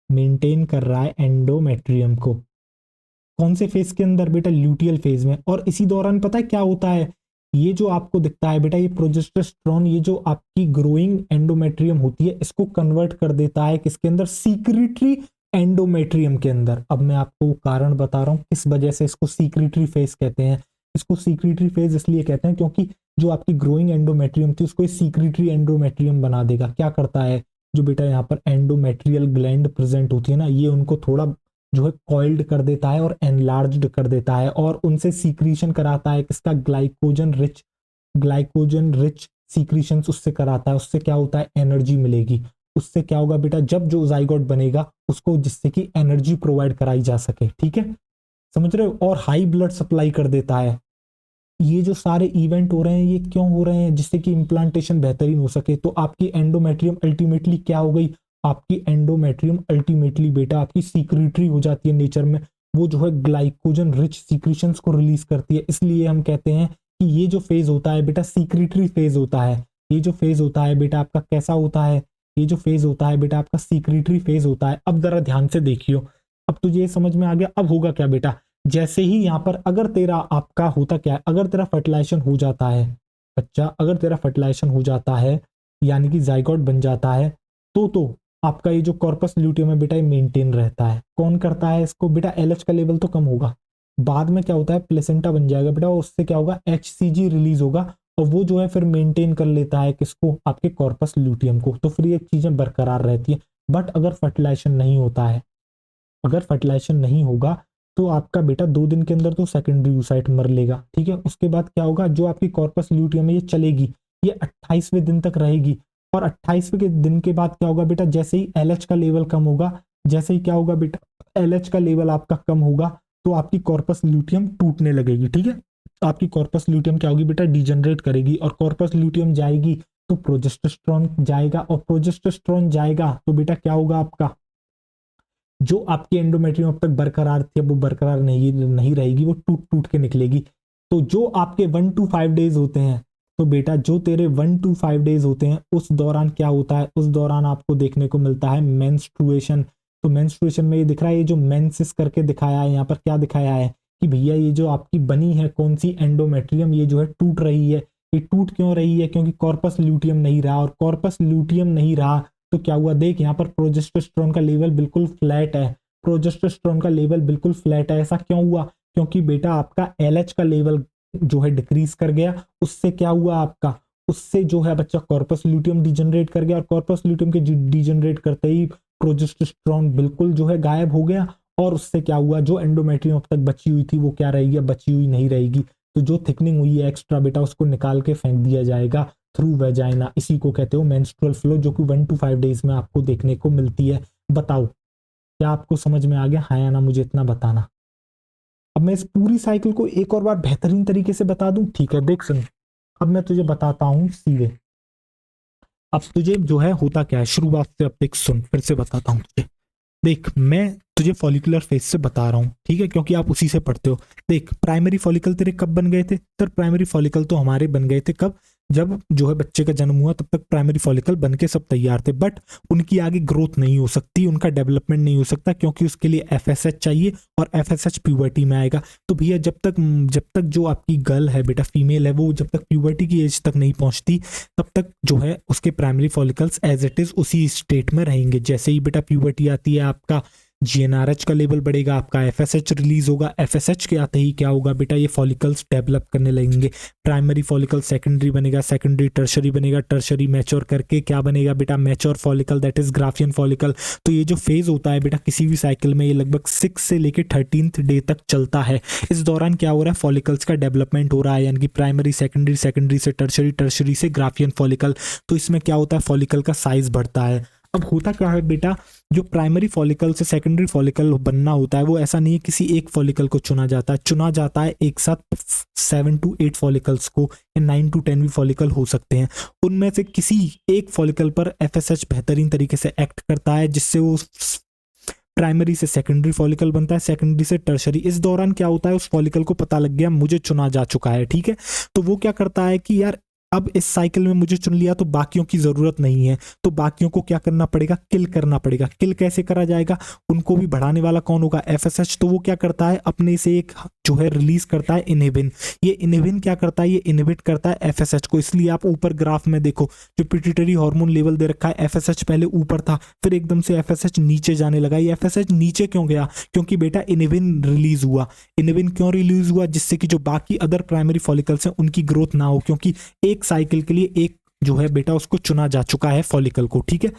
मेंटेन कर रहा है एंडोमेट्रियम को। कौन से फेज के अंदर बेटा? ल्यूटियल फेज में। और इसी दौरान पता है क्या होता है? ये जो आपको दिखता है बेटा, ये प्रोजेस्टेरोन, ये जो आपकी ग्रोइंग एंडोमेट्रियम होती है, इसको कन्वर्ट कर देता है किसके अंदर? सीक्रेटरी एंडोमेट्रियम के अंदर। अब मैं आपको कारण बता रहा हूं किस वजह से इसको सीक्रेटरी फेज कहते हैं। इसको सीक्रेटरी फेज इसलिए कहते हैं क्योंकि जो आपकी ग्रोइंग एंडोमेट्रियम थी, उसको सीक्रेटरी एंडोमेट्रियम बना देगा। क्या करता है? जो बेटा यहाँ पर एंडोमेट्रियल ग्लैंड प्रेजेंट होती है ना, ये उनको थोड़ा जो है कॉइल्ड कर देता है और एनलार्ज्ड कर देता है, और उनसे सीक्रीशन कराता है किसका? ग्लाइकोजन रिच सीक्रीशन उससे कराता है। उससे क्या होता है? एनर्जी मिलेगी। उससे क्या होगा बेटा? जब जो जाइगोट बनेगा उसको, जिससे कि एनर्जी प्रोवाइड कराई जा सके। ठीक है, समझ रहे हो? और हाई ब्लड सप्लाई कर देता है। ये जो सारे इवेंट हो रहे हैं, ये क्यों हो रहे हैं? जिससे कि इम्प्लांटेशन बेहतरीन हो सके। तो आपकी एंडोमेट्रियम अल्टीमेटली क्या हो गई? आपकी एंडोमेट्रियम अल्टीमेटली बेटा आपकी सीक्रेटरी हो जाती है नेचर में। वो जो है ग्लाइकोजन रिच सीक्रेशंस को रिलीज करती है। इसलिए हम कहते हैं कि ये जो फेज होता है बेटा सीक्रेटरी फेज होता है। ये जो फेज होता है बेटा आपका कैसा होता है? ये जो फेज होता है बेटा आपका सीक्रेटरी फेज होता है। अब जरा ध्यान से देखियो, अब तुझे ये समझ में आ गया। अब होगा क्या बेटा? जैसे ही यहाँ पर अगर तेरा आपका होता क्या है? अगर तेरा फर्टिलाइजेशन हो जाता है बच्चा, अगर तेरा फर्टिलाइजेशन हो जाता है, यानी कि जाइगोट बन जाता है, तो आपका ये जो कॉर्पस ल्यूटियम है बेटा, ये मेंटेन रहता है। कौन करता है इसको बेटा? एलएच का लेवल तो कम होगा, बाद में क्या होता है? प्लेसेंटा बन जाएगा बेटा, उससे क्या होगा? एचसीजी रिलीज होगा, और वो जो है फिर मेंटेन कर लेता है किसको? आपके कॉर्पस ल्यूटियम को। तो फिर ये चीजें बरकरार रहती है। बट अगर फर्टिलाइजेशन नहीं होता है, अगर फर्टिलाइजेशन नहीं होगा, तो आपका बेटा 2 दिन के अंदर तो सेकेंडरी oocyte मर लेगा। ठीक है, उसके बाद क्या होगा? जो आपकी कॉर्पस ल्यूटियम है ये चलेगी, ये 28वें दिन तक रहेगी। और 28वें के दिन के बाद क्या होगा बेटा? जैसे ही एलएच का लेवल कम होगा, जैसे ही क्या होगा बेटा? एलएच का लेवल आपका कम होगा, तो आपकी कॉर्पस ल्यूटियम टूटने लगेगी। ठीक है, आपकी कॉर्पस ल्यूटियम क्या होगी बेटा? डिजनरेट करेगी, और कॉर्पस ल्यूटियम जाएगी तो प्रोजेस्टेरोन जाएगा, और प्रोजेस्टेरोन जाएगा तो बेटा क्या होगा? आपका जो आपकी एंडोमेट्रियम अब तक बरकरार थी, अब वो बरकरार नहीं रहेगी, वो टूट टूट के निकलेगी। तो जो आपके 1 to 5 डेज होते हैं, तो बेटा जो तेरे 1 to 5 डेज होते हैं, उस दौरान क्या होता है? उस दौरान आपको देखने को मिलता है मेंस्ट्रुएशन। तो मेंस्ट्रुएशन में ये दिख रहा है, ये जो मेंसिस करके दिखाया है यहाँ पर, क्या दिखाया है कि भैया ये जो आपकी बनी है कौन सी एंडोमेट्रियम, ये जो है टूट रही है। ये टूट क्यों रही है? क्योंकि कॉर्पस ल्यूटियम नहीं रहा, और कॉर्पस ल्यूटियम नहीं रहा तो क्या हुआ? देख यहाँ पर प्रोजेस्टेरोन का लेवल बिल्कुल फ्लैट है। प्रोजेस्टेरोन का लेवल बिल्कुल फ्लैट है। ऐसा क्यों हुआ? क्योंकि बेटा आपका एलएच का लेवल जो है डिक्रीज कर गया। उससे क्या हुआ आपका? उससे जो है बच्चा कॉर्पस ल्यूटियम डिजनरेट कर गया, और कॉर्पस ल्यूटियम के डिजनरेट करते ही प्रोजेस्टेरोन बिल्कुल जो है गायब हो गया। और उससे क्या हुआ? जो एंडोमेट्रियम अब तक बची हुई थी, वो क्या रहेगी? बची हुई नहीं रहेगी। तो जो थिकनिंग हुई है एक्स्ट्रा बेटा, उसको निकाल के फेंक दिया जाएगा थ्रू वेजाइना। इसी को कहते हो मेंस्ट्रुअल फ्लो, जो कि 1 to 5 डेज में आपको देखने को मिलती है। बताओ क्या आपको समझ में आ गया? हाँ या ना, मुझे इतना बताना। अब मैं इस पूरी साइकिल को एक और बार बेहतरीन तरीके से बता दूं। ठीक है, देख सुन, अब मैं तुझे बताता हूं सीधे। अब तुझे जो है होता क्या है शुरुआत से, अब देख सुन, फिर से बताता हूं तुझे। देख, मैं तुझे फॉलिकुलर फेज से बता रहा हूँ, ठीक है, क्योंकि आप उसी से पढ़ते हो। देख, प्राइमरी फॉलिकल तेरे कब बन गए थे? सर प्राइमरी फॉलिकल तो हमारे बन गए थे कब? जब जो है बच्चे का जन्म हुआ तब तक प्राइमरी फॉलिकल बन के सब तैयार थे, बट उनकी आगे ग्रोथ नहीं हो सकती, उनका डेवलपमेंट नहीं हो सकता, क्योंकि उसके लिए एफएसएच चाहिए और एफएसएच प्यूबर्टी में आएगा। तो भैया जब तक जो आपकी गर्ल है बेटा, फीमेल है, वो जब तक प्यूबर्टी की एज तक नहीं पहुंचती तब तक जो है उसके primary follicles as it is उसी स्टेट में रहेंगे। जैसे ही बेटा प्यूबर्टी आती है, आपका जीएनआरएच का लेवल बढ़ेगा, आपका एफएसएच रिलीज होगा, एफएसएच के आते ही क्या होगा बेटा, ये फॉलिकल्स डेवलप करने लगेंगे। प्राइमरी फॉलिकल सेकेंडरी बनेगा, सेकेंडरी टर्शरी बनेगा, टर्शरी मैच्योर करके क्या बनेगा बेटा, mature follicle, that is Graafian follicle. तो ये जो फेज होता है बेटा किसी भी साइकिल में, ये लगभग 6 से लेकर 13th डे तक चलता है। इस दौरान क्या हो रहा है, फॉलिकल्स का डेवलपमेंट हो रहा है, यानी कि प्राइमरी सेकेंडरी, सेकेंडरी से टर्शरी, टर्शरी से ग्राफियन फॉलिकल। तो इसमें क्या होता है, फॉलिकल का साइज बढ़ता है। अब होता क्या है बेटा, जो प्राइमरी फॉलिकल से सेकेंडरी फॉलिकल बनना होता है वो ऐसा नहीं है किसी एक फॉलिकल को चुना जाता है एक साथ 7 to 8 फॉलिकल्स को, या 9 to 10 भी फॉलिकल हो सकते हैं। उनमें से किसी एक फॉलिकल पर एफएसएच बेहतरीन तरीके से एक्ट करता है, जिससे वो प्राइमरी से सेकेंडरी फॉलिकल बनता है, सेकेंडरी से टर्शरी। इस दौरान क्या होता है, उस फॉलिकल को पता लग गया मुझे चुना जा चुका है, ठीक है, तो वो क्या करता है कि यार अब इस साइकिल में मुझे चुन लिया तो बाकियों की जरूरत नहीं है, तो बाकियों को क्या करना पड़ेगा, किल करना पड़ेगा। किल कैसे करा जाएगा, उनको भी बढ़ाने वाला कौन होगा, एफएसएच। तो वो क्या करता है, अपने से एक जो है रिलीज करता है इनहिबिन। ये इनहिबिन क्या करता है, ये इनहिबिट करता है एफएसएच को। इसलिए आप ऊपर ग्राफ में देखो, जो पिट्यूटरी हार्मोन लेवल दे रखा है, एफएसएच पहले ऊपर था, फिर एकदम से एफएसएच नीचे जाने लगा। ये एफएसएच नीचे क्यों गया, क्योंकि बेटा इनहिबिन रिलीज हुआ। इनहिबिन क्यों रिलीज हुआ, जिससे कि जो बाकी अदर प्राइमरी फॉलिकल्स हैं उनकी ग्रोथ ना हो, क्योंकि एक साइकिल के लिए एक जो है बेटा उसको चुना जा चुका है फॉलिकल को, ठीक है।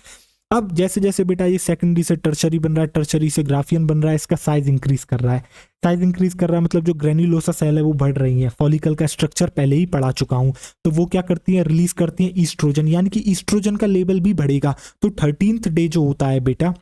अब जैसे जैसे बेटा ये सेकेंडरी से टर्शरी बन रहा है, टर्शरी से ग्राफियन बन रहा है, इसका साइज इंक्रीज कर रहा है। साइज इंक्रीज कर रहा है मतलब जो ग्रेन्युलोसा सेल है वो बढ़ रही है। फॉलिकल का स्ट्रक्चर पहले ही पढ़ा चुका हूं, तो वो क्या करती है, रिलीज करती है ईस्ट्रोजन, यानी कि ईस्ट्रोजन का लेवल भी बढ़ेगा। तो 13th डे जो होता है बेटा,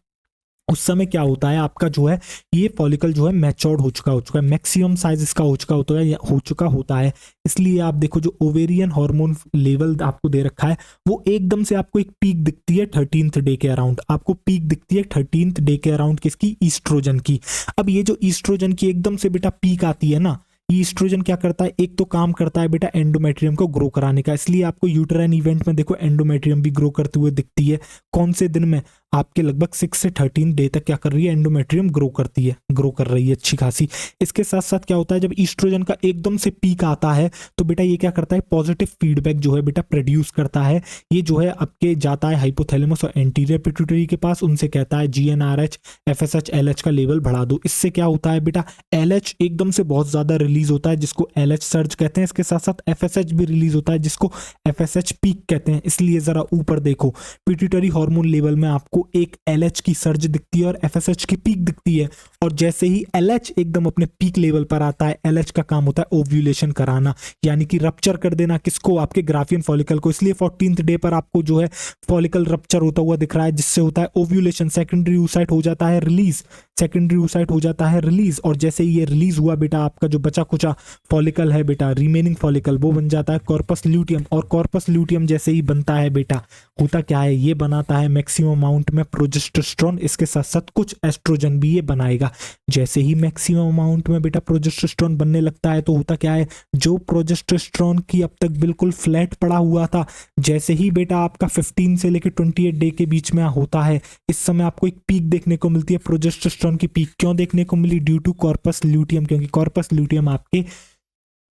उस समय क्या होता है, आपका जो है ये फॉलिकल जो है मैच्योर्ड हो चुका है, मैक्सिमम साइज इसका हो चुका होता है। इसलिए आप देखो जो ओवेरियन हार्मोन लेवल आपको दे रखा है, वो एकदम से आपको एक पीक दिखती है 13th डे के अराउंड, आपको पीक दिखती है 13th डे के अराउंड, किसकी, ईस्ट्रोजन की। अब ये जो ईस्ट्रोजन की एकदम से बेटा पीक आती है ना, ईस्ट्रोजन क्या करता है, एक तो काम करता है बेटा एंडोमेट्रियम को ग्रो कराने का, इसलिए आपको यूटेराइन इवेंट में देखो एंडोमेट्रियम भी ग्रो करते हुए दिखती है। कौन से दिन में, आपके लगभग 6 से 13 डे तक क्या कर रही है, एंडोमेट्रियम ग्रो कर रही है अच्छी खासी। इसके साथ साथ क्या होता है, जब ईस्ट्रोजन का एकदम से पीक आता है तो बेटा ये क्या करता है, पॉजिटिव फीडबैक जो है बेटा प्रोड्यूस करता है। ये जो है आपके जाता है हाइपोथैलेमस और एंटीरियर पिट्यूटरी के पास, उनसे कहता है जीएनआरएच, एफएसएच, एलएच का लेवल बढ़ा दो। इससे क्या होता है बेटा, एलएच एकदम से बहुत ज्यादा रिलीज होता है, जिसको एलएच सर्ज कहते हैं। इसके साथ साथ एफएसएच भी रिलीज होता है, जिसको एफएसएच पीक कहते हैं। इसलिए जरा ऊपर देखो, पिट्यूटरी हार्मोन लेवल में आपको एक एलएच की सर्ज दिखती है और एफएसएच की पीक दिखती है। और जैसे ही एलएच एकदम अपने पीक लेवल पर आता है, एलएच का काम होता है ओव्यूलेशन कराना, यानी कि रप्चर कर देना, किसको, आपके ग्राफियन फॉलिकल को। इसलिए 14th डे पर आपको जो है फॉलिकल रप्चर होता हुआ दिख रहा है, जिससे होता है ओव्यूलेशन, सेकेंडरी oocyte हो जाता है रिलीज, सेकेंडरी oocyte हो जाता है रिलीज। और जैसे ही ये रिलीज हुआ बेटा, आपका जो बचा कुचा फॉलिकल है बेटा, रिमेनिंग फॉलिकल, वो बन जाता है कॉर्पस ल्यूटियम। और कॉर्पस ल्यूटियम जैसे ही बनता है बेटा, होता क्या है, ये बनाता है मैक्सिमम अमाउंट में प्रोजेस्टेरोन, इसके साथ साथ कुछ एस्ट्रोजन भी ये बनाएगा। जैसे ही मैक्सिमम अमाउंट में बेटा प्रोजेस्टेरोन बनने लगता है तो होता क्या है, जो प्रोजेस्टेरोन की अब तक बिल्कुल फ्लैट पड़ा हुआ था, जैसे ही बेटा आपका 15 से लेकर 28 डे के बीच में होता है, इस समय आपको एक पीक देखने को मिलती है प्रोजेस्टेरोन की। पीक क्यों देखने को मिली, ड्यू टू कॉर्पस ल्यूटियम, क्योंकि कॉर्पस ल्यूटियम आपके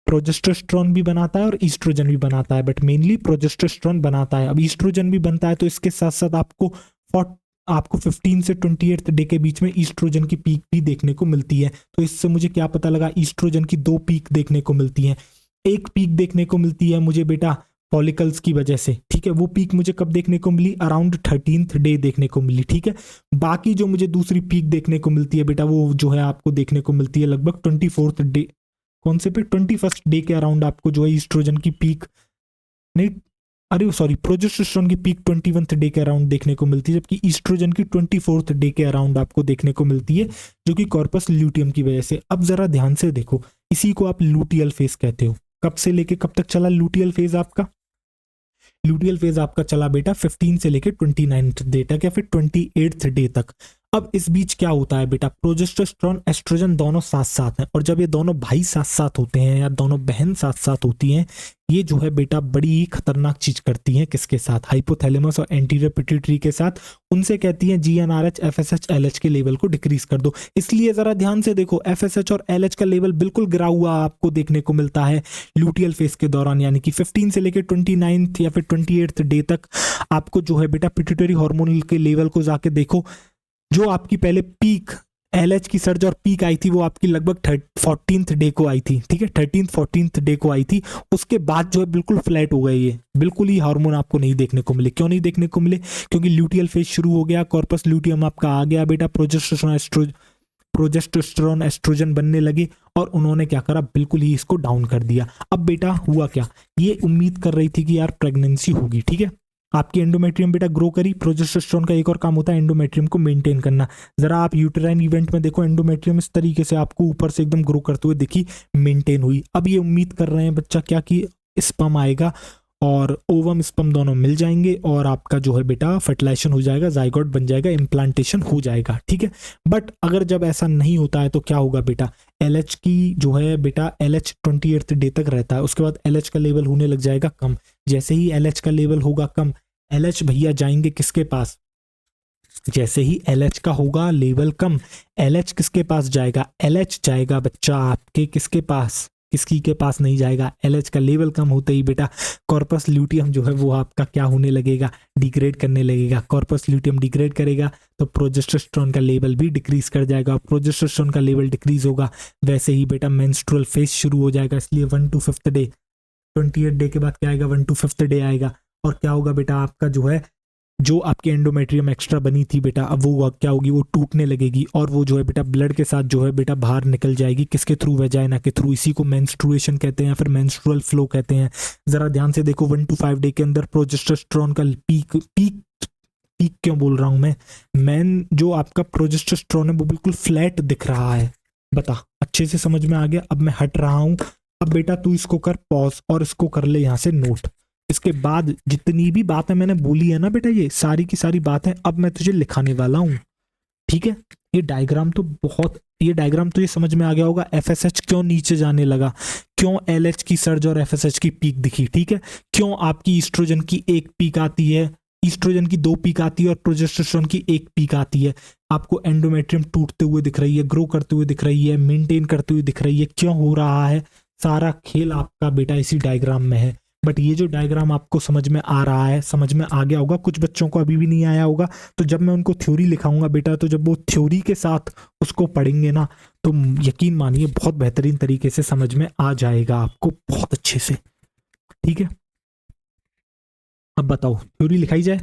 प्रोजेस्टेरोन भी बनाता है और ईस्ट्रोजन भी बनाता है, बट मेनली प्रोजेस्टेरोन बनाता है। अब ईस्ट्रोजन भी बनता है तो इसके साथ साथ आपको 15 से 28 डे के बीच में ईस्ट्रोजन की पीक भी देखने को मिलती है। तो इससे मुझे क्या पता लगा, ईस्ट्रोजन की 2 पीक देखने को मिलती है। एक पीक देखने को मिलती है मुझे बेटा फॉलिकल्स की वजह से, ठीक है, वो पीक मुझे कब देखने को मिली, अराउंड 13th डे देखने को मिली, ठीक है। बाकी जो मुझे दूसरी पीक देखने को मिलती है बेटा, वो जो है आपको देखने को मिलती है लगभग 24th डे, कौन से पे, 21st डे के अराउंड आपको जो है ईस्ट्रोजन की पीक, नहीं अरे सॉरी, प्रोजेस्टेरोन की पीक 21th डे के अराउंड देखने को मिलती है, जबकि ईस्ट्रोजन की 24th डे के अराउंड आपको देखने को मिलती है, जो कि कॉर्पस ल्यूटियम की वजह से। अब जरा ध्यान से देखो, इसी को आप लूटियल फेज कहते हो। कब से लेके कब तक चला लूटियल फेज आपका, लूटियल फेज आपका चला बेटा 15 से लेके 29th डे तक या फिर 28th डे तक। अब इस बीच क्या होता है बेटा, प्रोजेस्टेरोन एस्ट्रोजन दोनों साथ साथ हैं, और जब ये दोनों भाई साथ साथ होते हैं या दोनों बहन साथ साथ होती हैं, ये जो है बेटा बड़ी ही खतरनाक चीज करती हैं। किसके साथ? हाइपोथैलेमस और एंटीरियर पिट्यूटरी के साथ। उनसे कहती हैं जीएनआरएच, एफएसएच, एलएच के लेवल को डिक्रीज कर दो। इसलिए जरा ध्यान से देखो, एफएसएच और एलएच का लेवल बिल्कुल गिरा हुआ आपको देखने को मिलता है ल्यूटियल फेज के दौरान, यानी कि 15 से लेकर 29 या फिर 28 डे तक आपको जो है बेटा पिट्यूटरी हार्मोन के लेवल को जाके देखो। जो आपकी पहले पीक एलएच की सर्ज और पीक आई थी वो आपकी लगभग 14th डे को आई थी, ठीक है, 13th 14th डे को आई थी। उसके बाद जो है बिल्कुल फ्लैट हो गई, ये बिल्कुल ही हार्मोन आपको नहीं देखने को मिले। क्यों नहीं देखने को मिले? क्योंकि ल्यूटियल फेज शुरू हो गया, कॉर्पस ल्यूटियम आपका आ गया बेटा, प्रोजेस्टेरोन एस्ट्रोजन बनने लगे, और उन्होंने क्या करा, बिल्कुल ही इसको डाउन कर दिया। अब बेटा हुआ क्या, ये उम्मीद कर रही थी कि यार प्रेगनेंसी होगी, ठीक है, आपकी एंडोमेट्रियम बेटा ग्रो करी। प्रोजेस्टेरोन का एक और काम होता है एंडोमेट्रियम को मेंटेन करना। जरा आप यूटेराइन इवेंट में देखो, एंडोमेट्रियम इस तरीके से आपको ऊपर से एकदम ग्रो करते हुए दिखी, मेंटेन हुई। अब ये उम्मीद कर रहे हैं बच्चा क्या कि स्पर्म आएगा और ओवम स्पर्म दोनों मिल जाएंगे और आपका जो है बेटा फर्टिलाइजेशन हो जाएगा, जाइगोट बन जाएगा, इम्प्लांटेशन हो जाएगा, ठीक है। बट अगर जब ऐसा नहीं होता है तो क्या होगा बेटा, एलएच की जो है बेटा एलएच 28th डे तक रहता है, उसके बाद एलएच का लेवल होने लग जाएगा कम। जैसे ही एलएच का लेवल होगा कम, एलएच भैया जाएंगे किसके पास? जैसे ही एलएच का होगा लेवल कम, एलएच किसके पास जाएगा? एलएच जाएगा बच्चा आपके किसके पास? किसकी के पास नहीं जाएगा? एलएच का लेवल कम होते ही बेटा कॉर्पस ल्यूटियम जो है वो आपका क्या होने लगेगा, डिग्रेड करने लगेगा। कॉर्पस ल्यूटियम डिग्रेड करेगा तो प्रोजेस्टेरोन का लेवल भी डिक्रीज कर जाएगा, प्रोजेस्टेरोन का लेवल डिक्रीज होगा, वैसे ही बेटा मेंस्ट्रुअल फेज शुरू हो जाएगा। इसलिए 1 to 5th डे, 28 डे के बाद क्या आएगा, 1 to 5th डे आएगा, और क्या होगा बेटा आपका जो है, जो आपकी एंडोमेट्रियम एक्स्ट्रा बनी थी बेटा, अब वो क्या होगी, वो टूटने लगेगी, और वो जो है बेटा ब्लड के साथ जो है बेटा बाहर निकल जाएगी। किसके थ्रू? वेजाइना के थ्रू। इसी को मेंस्ट्रुएशन कहते हैं या फिर मेंस्ट्रुअल फ्लो कहते हैं। जरा ध्यान से देखो, 1 to 5 डे के अंदर प्रोजेस्टेरोन का पीक पीक पीक क्यों बोल रहा हूं मैं जो आपका प्रोजेस्टेरोन है वो बिल्कुल फ्लैट दिख रहा है। बता, अच्छे से समझ में आ गया? अब मैं हट रहा हूं। अब बेटा तू इसको कर पॉज और इसको कर ले यहाँ से नोट। इसके बाद जितनी भी बातें मैंने बोली है ना बेटा, ये सारी की सारी बातें अब मैं तुझे लिखाने वाला हूं, ठीक है। ये डायग्राम तो ये समझ में आ गया होगा, एफएसएच क्यों नीचे जाने लगा, क्यों एलएच की सर्ज और एफएसएच की पीक दिखी, ठीक है, क्यों आपकी ईस्ट्रोजन की एक पीक आती है, ईस्ट्रोजन की 2 पीक आती है और प्रोजेस्टेरोन की 1 पीक आती है। आपको एंडोमेट्रियम टूटते हुए दिख रही है, ग्रो करते हुए दिख रही है, मेंटेन करते हुए दिख रही है। क्यों हो रहा है? सारा खेल आपका बेटा इसी डायग्राम में है। बट ये जो डायग्राम आपको समझ में आ रहा है, समझ में आ गया होगा, कुछ बच्चों को अभी भी नहीं आया होगा, तो जब मैं उनको थ्योरी लिखाऊंगा बेटा, तो जब वो थ्योरी के साथ उसको पढ़ेंगे ना, तो यकीन मानिए बहुत बेहतरीन तरीके से समझ में आ जाएगा आपको, बहुत अच्छे से, ठीक है। अब बताओ थ्योरी लिखाई जाए?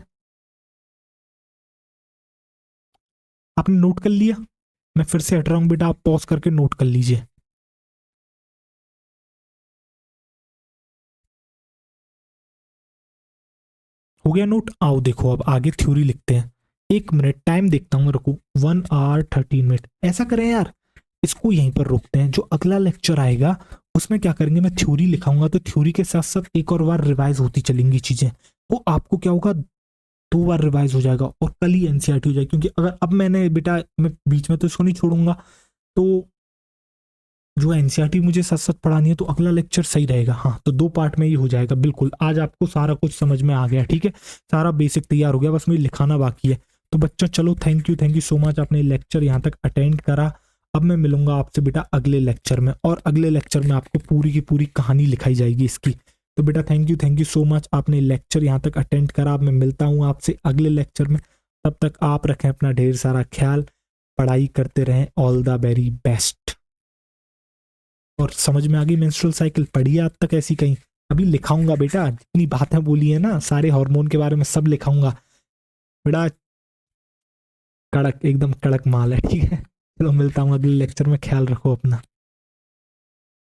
आपने नोट कर लिया? मैं फिर से हट रहा हूं बेटा, आप पॉज करके नोट कर लीजिए। हो गया नोट? आओ देखो अब आगे थ्योरी लिखते हैं। 1 मिनट टाइम देखता हूँ, रुको, 1 hour 13 minute। ऐसा करें यार, इसको यहीं पर रोकते हैं। जो अगला लेक्चर आएगा उसमें क्या करेंगे, मैं थ्योरी लिखाऊंगा, तो थ्योरी के साथ साथ एक और बार रिवाइज होती चलेंगी चीजें। वो आपको क्या होगा, 2 बार रिवाइज हो जाएगा और कल ही एनसीईआरटी हो जाएगी। क्योंकि अगर अब मैंने बेटा, मैं बीच में तो इसको नहीं छोड़ूंगा, तो जो एनसीईआरटी मुझे साथ साथ पढ़ानी है, तो अगला लेक्चर सही रहेगा। हाँ, तो 2 पार्ट में ही हो जाएगा। बिल्कुल, आज आपको सारा कुछ समझ में आ गया, ठीक है, सारा बेसिक तैयार हो गया, बस मुझे लिखाना बाकी है। तो बच्चों चलो, थैंक यू सो मच, आपने लेक्चर यहाँ तक अटेंड करा। अब मैं मिलूंगा आपसे बेटा अगले लेक्चर में, और अगले लेक्चर में आपको पूरी की पूरी कहानी लिखाई जाएगी इसकी। तो बेटा थैंक यू सो मच, आपने लेक्चर यहाँ तक अटेंड करा। अब मैं मिलता हूँ आपसे अगले लेक्चर में। तब तक आप रखें अपना ढेर सारा ख्याल, पढ़ाई करते रहें। All the very best. और समझ में आ गई मेंस्ट्रुअल साइकिल? पढ़ी है आज तक ऐसी कहीं? अभी लिखाऊंगा बेटा, जितनी बातें बोली है ना, सारे हार्मोन के बारे में सब लिखाऊंगा बेटा। कड़क, एकदम कड़क माल है, ठीक है। चलो मिलता हूँ अगले लेक्चर में, ख्याल रखो अपना।